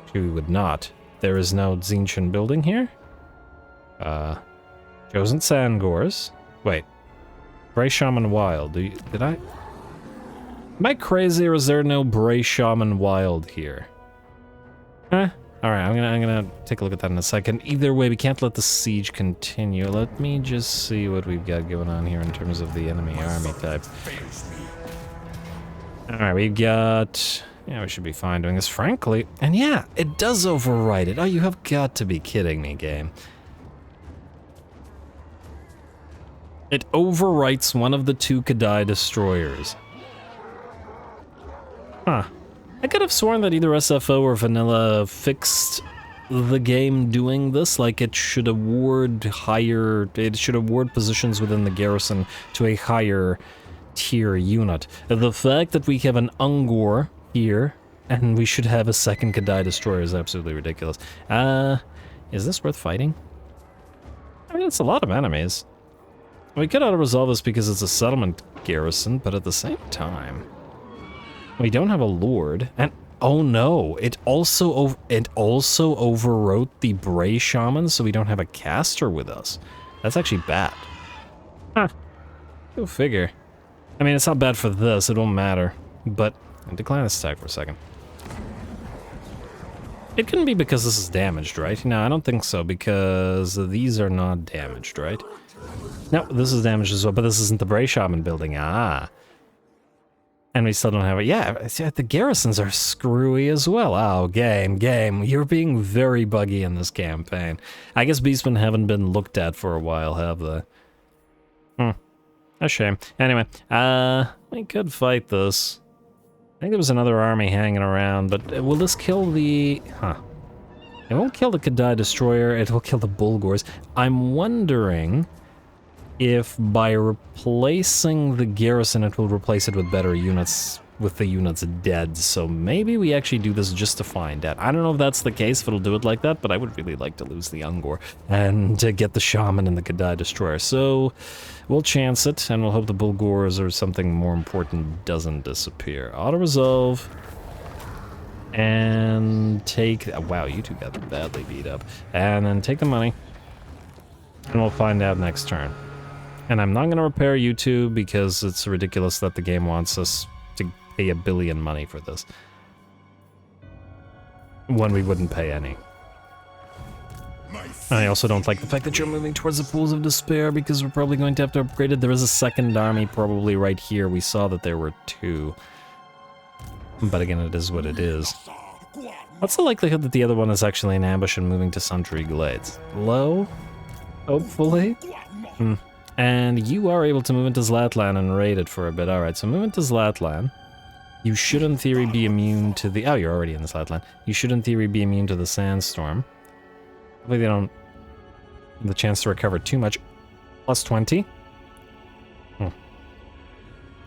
Speaker 1: Actually, we would not. There is no Tzeentch building here. Chosen Sangors. Wait. Bray Shaman Wild. Did I... Am I crazy, or is there no Bray Shaman Wild here? Alright, I'm gonna take a look at that in a second. Either way, we can't let the siege continue. Let me just see what we've got going on here in terms of the enemy army type. Alright, we've got... Yeah, we should be fine doing this, frankly. And yeah, it does override it. Oh, you have got to be kidding me, game. It overwrites one of the 2 Kadai destroyers. Huh. I could have sworn that either SFO or Vanilla fixed the game doing this, like it should award positions within the garrison to a higher tier unit. The fact that we have an Ungor here, and we should have a second Kadai destroyer is absolutely ridiculous. Is this worth fighting? I mean, it's a lot of enemies. We could auto-resolve this because it's a settlement garrison, but at the same time... We don't have a lord, and oh no, it also overwrote the Bray Shaman, so we don't have a caster with us. That's actually bad. Huh. Go figure. I mean, it's not bad for this, it won't matter. But, decline this attack for a second. It couldn't be because this is damaged, right? No, I don't think so, because these are not damaged, right? No, this is damaged as well, but this isn't the Bray Shaman building. Ah. And we still don't have it. Yeah, the garrisons are screwy as well. Oh, game. You're being very buggy in this campaign. I guess Beastmen haven't been looked at for a while, have they? A shame. Anyway, we could fight this. I think there was another army hanging around, but will this kill the... Huh. It won't kill the Kadai Destroyer, it will kill the Bulgors. I'm wondering... if by replacing the garrison, it will replace it with better units, with the units dead. So maybe we actually do this just to find out. I don't know if that's the case, if it'll do it like that, but I would really like to lose the Ungor and to get the Shaman and the Kadai Destroyer. So we'll chance it, and we'll hope the Bulgors or something more important doesn't disappear. Auto-resolve. And take... Wow, you two got badly beat up. And then take the money. And we'll find out next turn. And I'm not going to repair YouTube because it's ridiculous that the game wants us to pay $1 billion money for this. When we wouldn't pay any. I also don't like the fact that you're moving towards the Pools of Despair because we're probably going to have to upgrade it. There is a second army probably right here. We saw that there were 2. But again, it is what it is. What's the likelihood that the other one is actually an ambush and moving to Sundry Glades? Low? Hopefully? And you are able to move into Zlatlan and raid it for a bit. Alright, so move into Zlatlan. You should in theory be immune to the... Oh, you're already in the Zlatlan. You should in theory be immune to the Sandstorm. Hopefully they don't have the chance to recover too much. Plus 20.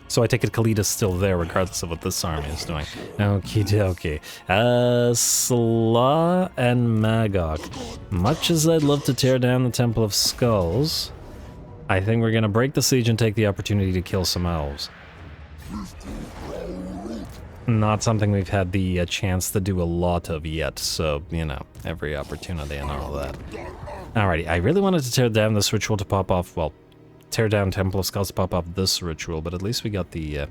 Speaker 1: So I take it Khalid's still there regardless of what this army is doing. Okie dokie. Sla and Magog. Much as I'd love to tear down the Temple of Skulls... I think we're gonna break the siege and take the opportunity to kill some elves. Not something we've had the chance to do a lot of yet, so, you know, every opportunity and all that. Alrighty, I really wanted to tear down this ritual to pop off, well, tear down Temple of Skulls to pop off this ritual, but at least we got the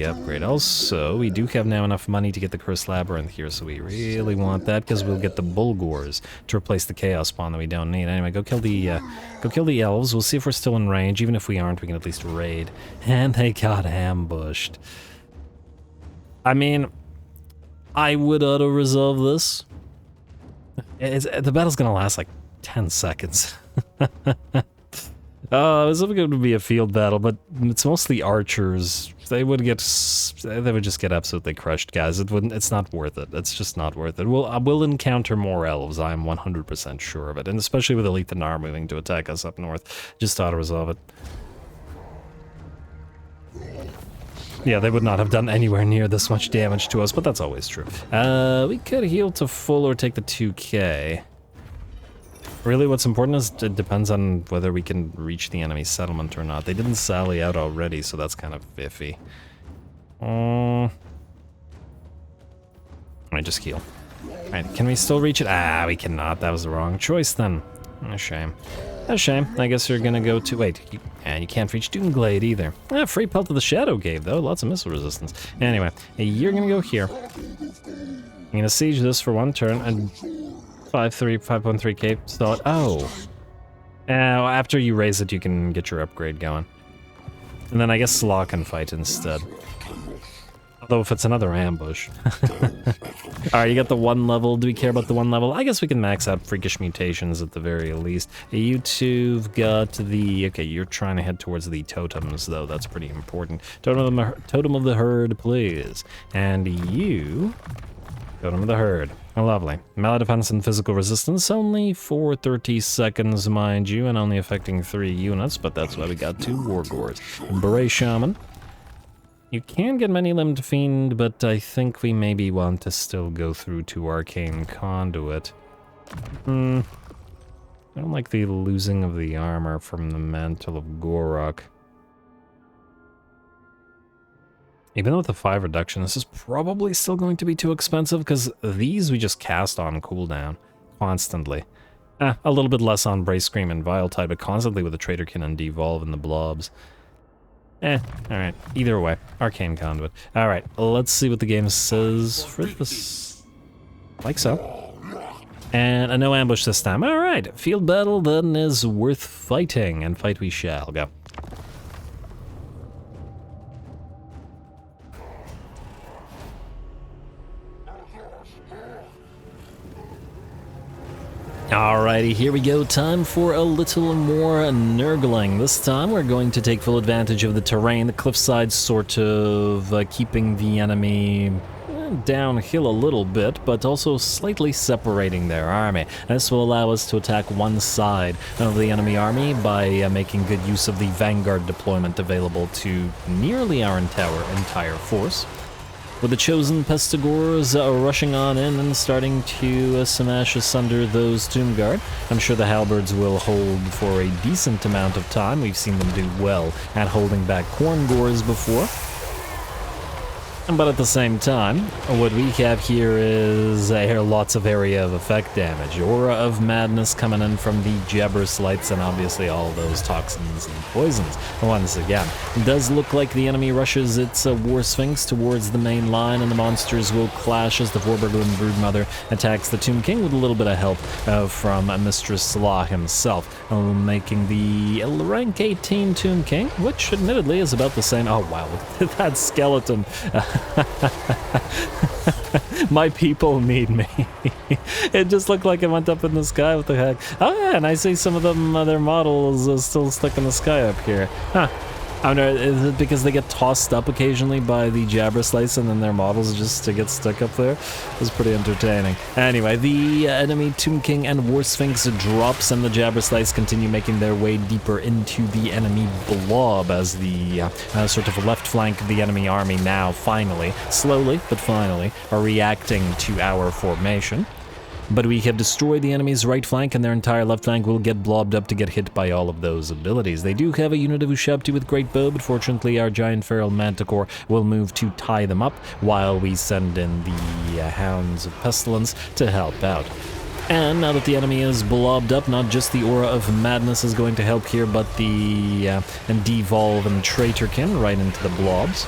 Speaker 1: upgrade. Also, we do have now enough money to get the Cursed Labyrinth here, so we really want that, because we'll get the Bulgors to replace the Chaos Spawn that we don't need. Anyway, go kill the elves. We'll see if we're still in range. Even if we aren't, we can at least raid. And they got ambushed. I mean, I would auto-resolve this. The battle's gonna last like 10 seconds. It was going to be a field battle, but it's mostly archers. They would just get absolutely crushed, guys. It's not worth it. It's just not worth it. I will encounter more elves, I am 100% sure of it. And especially with Elite Nar moving to attack us up north. Just auto-resolve it. Yeah, they would not have done anywhere near this much damage to us, but that's always true. We could heal to full or take the 2k. Really, what's important is it depends on whether we can reach the enemy settlement or not. They didn't sally out already, so that's kind of iffy. Alright, just heal. Alright, can we still reach it? Ah, we cannot. That was the wrong choice then. A shame. A shame. I guess you're gonna go to... Wait, you can't reach Doomglade either. Free pelt to the Shadow Cave, though. Lots of missile resistance. Anyway, you're gonna go here. I'm gonna siege this for one turn, and 5.3k thought. Oh. After you raise it, you can get your upgrade going. And then I guess Slaw can fight instead. Although if it's another ambush. Alright, you got the 1 level. Do we care about the 1 level? I guess we can max out freakish mutations at the very least. You two've got the... Okay, you're trying to head towards the totems, though. That's pretty important. Totem of the herd, please. And you... Totem of the herd. Oh, lovely. Melee defense and physical resistance, only for 30 seconds, mind you, and only affecting 3 units, but that's why we got 2 Wargors. Beret Shaman. You can get Many-Limbed Fiend, but I think we maybe want to still go through to Arcane Conduit. I don't like the losing of the armor from the Mantle of Gorok. Even though with the 5 reduction, this is probably still going to be too expensive, because these we just cast on cooldown constantly. A little bit less on Brace Scream and Vile Tide, but constantly with the Traitorkin and Devolve and the Blobs. Alright. Either way, Arcane Conduit. Alright, let's see what the game says for this. Like so. And a no ambush this time. Alright, field battle then is worth fighting, and fight we shall. Go. Alrighty, here we go. Time for a little more Nurgling. This time we're going to take full advantage of the terrain, the cliffside sort of keeping the enemy downhill a little bit, but also slightly separating their army. This will allow us to attack one side of the enemy army by making good use of the Vanguard deployment available to nearly our entire force. With the chosen Pestigors rushing on in and starting to smash asunder those Tomb Guard. I'm sure the Halberds will hold for a decent amount of time. We've seen them do well at holding back Khorngors before. But at the same time, what we have here is lots of area of effect damage. Aura of Madness coming in from the Jabberslights and obviously all those toxins and poisons. Once again, it does look like the enemy rushes its War Sphinx towards the main line and the monsters will clash as the Vorburgland Broodmother attacks the Tomb King with a little bit of help from Mistress Slaw himself, making the rank 18 Tomb King, which admittedly is about the same. Oh wow, look at that skeleton. My people need me. It just looked like it went up in the sky. What the heck? Oh yeah, and I see some of them, their models still stuck in the sky up here. Huh. I wonder, is it because they get tossed up occasionally by the Jabberslice and then their models just get stuck up there? It's pretty entertaining. Anyway, the enemy Tomb King and War Sphinx drops and the Jabberslice continue making their way deeper into the enemy blob as the sort of left flank of the enemy army now finally, slowly but finally, are reacting to our formation. But we have destroyed the enemy's right flank and their entire left flank will get blobbed up to get hit by all of those abilities. They do have a unit of Ushabti with Great Bow, but fortunately our Giant Feral Manticore will move to tie them up while we send in the Hounds of Pestilence to help out. And now that the enemy is blobbed up, not just the Aura of Madness is going to help here, but the Devolve and Traitorkin right into the blobs.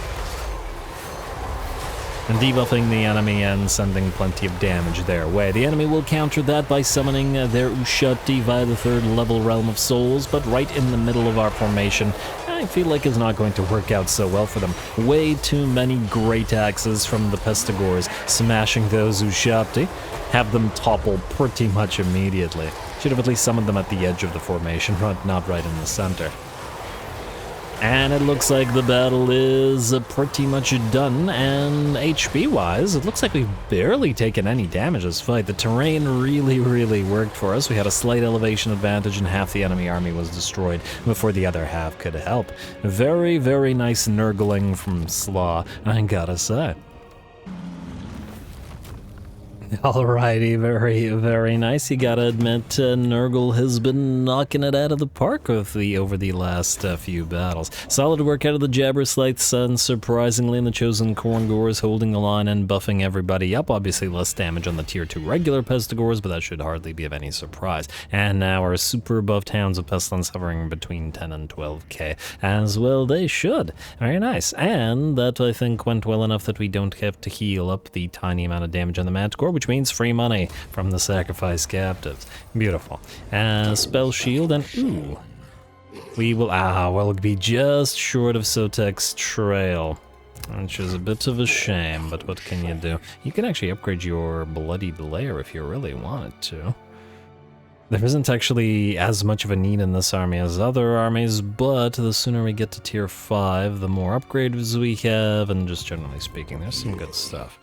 Speaker 1: And debuffing the enemy and sending plenty of damage their way. The enemy will counter that by summoning their Ushabti via the 3rd level Realm of Souls, but right in the middle of our formation, I feel like it's not going to work out so well for them. Way too many great axes from the Pestigors smashing those Ushabti, have them topple pretty much immediately. Should have at least summoned them at the edge of the formation, not right in the center. And it looks like the battle is pretty much done, and HP-wise, it looks like we've barely taken any damage this fight. The terrain really worked for us. We had a slight elevation advantage, and half the enemy army was destroyed before the other half could help. Very nice nurgling from Slaw, I gotta say. Alrighty, very nice. You gotta admit, Nurgle has been knocking it out of the park over the last few battles. Solid work out of the Jabberslights, and surprisingly, in the Chosen Korngors holding the line and buffing everybody up. Obviously, less damage on the tier 2 regular Pestigors, but that should hardly be of any surprise. And now our super buffed Hounds of Pestilence hovering between 10 and 12k, as well they should. Very nice. And that, I think, went well enough that we don't have to heal up the tiny amount of damage on the Manticore, which means free money from the sacrificed captives. Beautiful. Spell shield, and ooh, we will, we'll be just short of Sotek's Trail, which is a bit of a shame, but what can you do? You can actually upgrade your Bloodied Lair if you really wanted to. There isn't actually as much of a need in this army as other armies, but the sooner we get to tier 5, the more upgrades we have, and just generally speaking, there's some good stuff.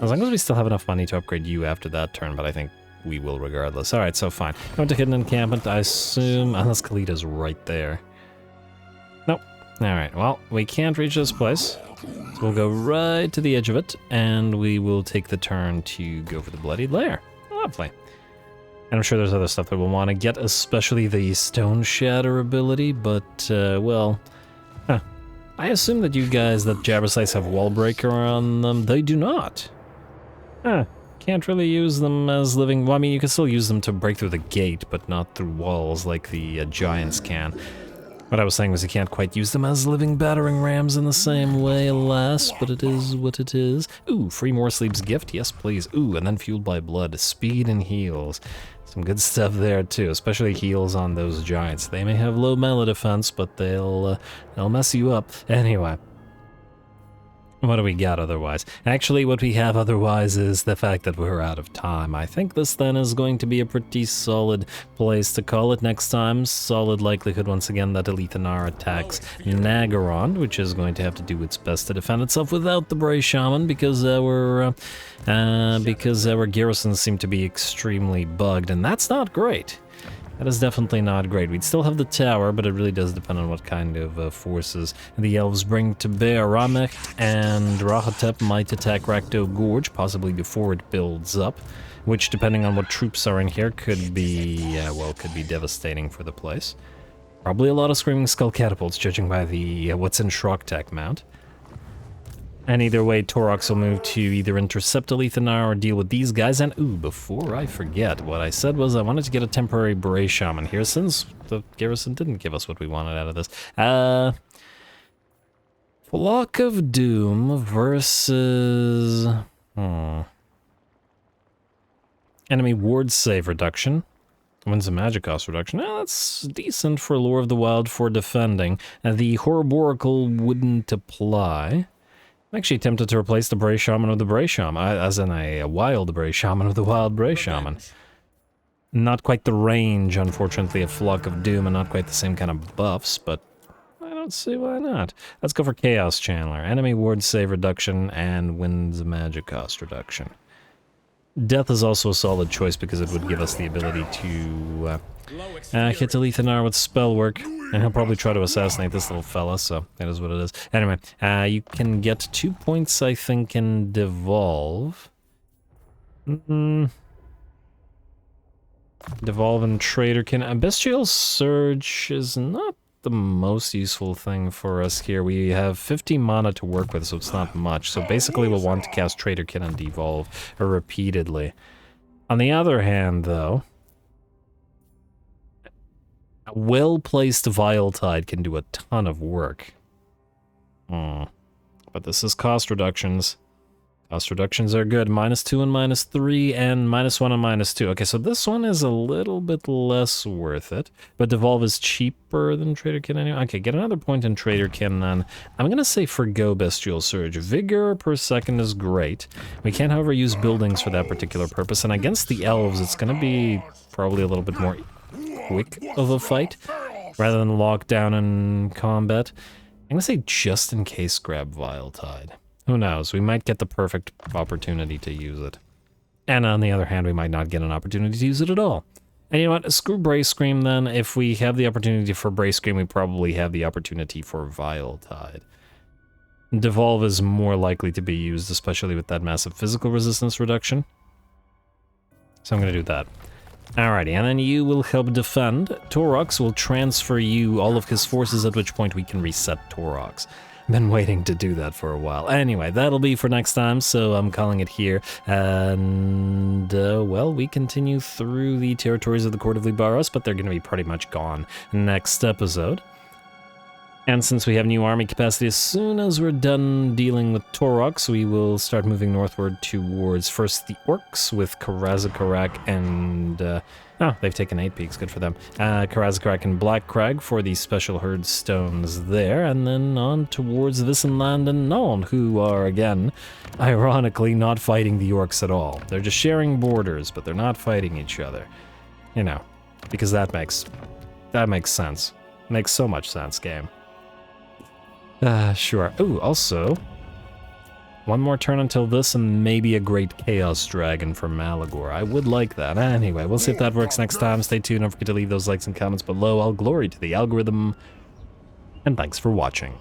Speaker 1: As long as we still have enough money to upgrade you after that turn, but I think we will regardless. Alright, so fine. Going to Hidden Encampment, I assume, unless Khalid's right there. Nope. Alright, well, we can't reach this place, so we'll go right to the edge of it, and we will take the turn to go for the Bloodied Lair. Lovely. And I'm sure there's other stuff that we'll want to get, especially the Stone Shatter ability, but, well... I assume that you guys, that Jabberslights have Wall Breaker on them. They do not. Can't really use them as living... Well, I mean, you can still use them to break through the gate, but not through walls like the Giants can. What I was saying was you can't quite use them as living battering rams in the same way, alas, but it is what it is. Ooh, free More Sleep's Gift, yes please. Ooh, and then Fueled by Blood, speed and heals. Some good stuff there too, especially heals on those giants. They may have low melee defense, but they'll mess you up. Anyway. What do we got otherwise? Actually, what we have otherwise is the fact that we're out of time. I think this then is going to be a pretty solid place to call it next time. Solid likelihood once again that Elithanar attacks Nagaron, which is going to have to do its best to defend itself without the Bray Shaman because our garrisons seem to be extremely bugged, and that's not great. That is definitely not great. We'd still have the tower, but it really does depend on what kind of forces the elves bring to bear. Ramek and Rahatep might attack Rakdo Gorge, possibly before it builds up, which, depending on what troops are in here, could be, well, could be devastating for the place. Probably a lot of Screaming Skull Catapults, judging by the what's in Shroktek mount. And either way, Torox will move to either intercept Elithanar or deal with these guys. And, ooh, before I forget, what I said was I wanted to get a temporary Bray Shaman here, since the garrison didn't give us what we wanted out of this. Flock of Doom versus... Enemy ward save reduction. Wins a magic cost reduction. Now, that's decent for Lore of the Wild for defending. The Horriborical wouldn't apply. I'm actually tempted to replace the Bray Shaman with the Bray Shaman, as in a wild Bray Shaman with the wild Bray Shaman. Not quite the range, unfortunately, of Flock of Doom, and not quite the same kind of buffs, but I don't see why not. Let's go for Chaos Channeler. Enemy ward save reduction and wins magic cost reduction. Death is also a solid choice because it would give us the ability to hit Elithanar with spell work, and he'll probably try to assassinate this little fella, so that is what it is. Anyway, you can get 2 points, I think, in Devolve. Devolve and Trader can... Bestial Surge is not the most useful thing for us here. We have 50 mana to work with, so it's not much. So basically we'll want to cast Traderkin and Devolve repeatedly. On the other hand, though, a well-placed Vile Tide can do a ton of work. But this is cost reductions. Cost reductions are good. -2 and -3 and -1 and -2. Okay, so this one is a little bit less worth it, but Devolve is cheaper than Traderkin anyway. Okay, get another point in Traderkin then. I'm gonna say forgo Bestial Surge. Vigor per second is great. We can't, however, use buildings for that particular purpose, and against the elves, it's gonna be probably a little bit more quick of a fight, rather than locked down in combat. I'm gonna say just in case grab Vile Tide. Who knows? We might get the perfect opportunity to use it. And on the other hand, we might not get an opportunity to use it at all. And you know what? Screw Brace Scream then. If we have the opportunity for Brace Scream, we probably have the opportunity for Vile Tide. Devolve is more likely to be used, especially with that massive physical resistance reduction. So I'm going to do that. Alrighty, and then you will help defend. Torox will transfer you all of his forces, at which point we can reset Torox. Been waiting to do that for a while. Anyway, that'll be for next time, so I'm calling it here. And, well, we continue through the territories of the Court of Libaros, but they're going to be pretty much gone next episode. And since we have new army capacity, as soon as we're done dealing with Torox, we will start moving northward towards first the Orcs with Karazakarak and... oh, they've taken 8 peaks, good for them. Karazakarak and Black Crag for the special herd stones there, and then on towards Visenland and Nuln, who are, again, ironically not fighting the Orcs at all. They're just sharing borders, but they're not fighting each other. You know, because that makes sense. Makes so much sense, game. Sure. Ooh, also, one more turn until this and maybe a Great Chaos Dragon for Malagor. I would like that. Anyway, we'll see if that works next time. Stay tuned. Don't forget to leave those likes and comments below. All glory to the algorithm. And thanks for watching.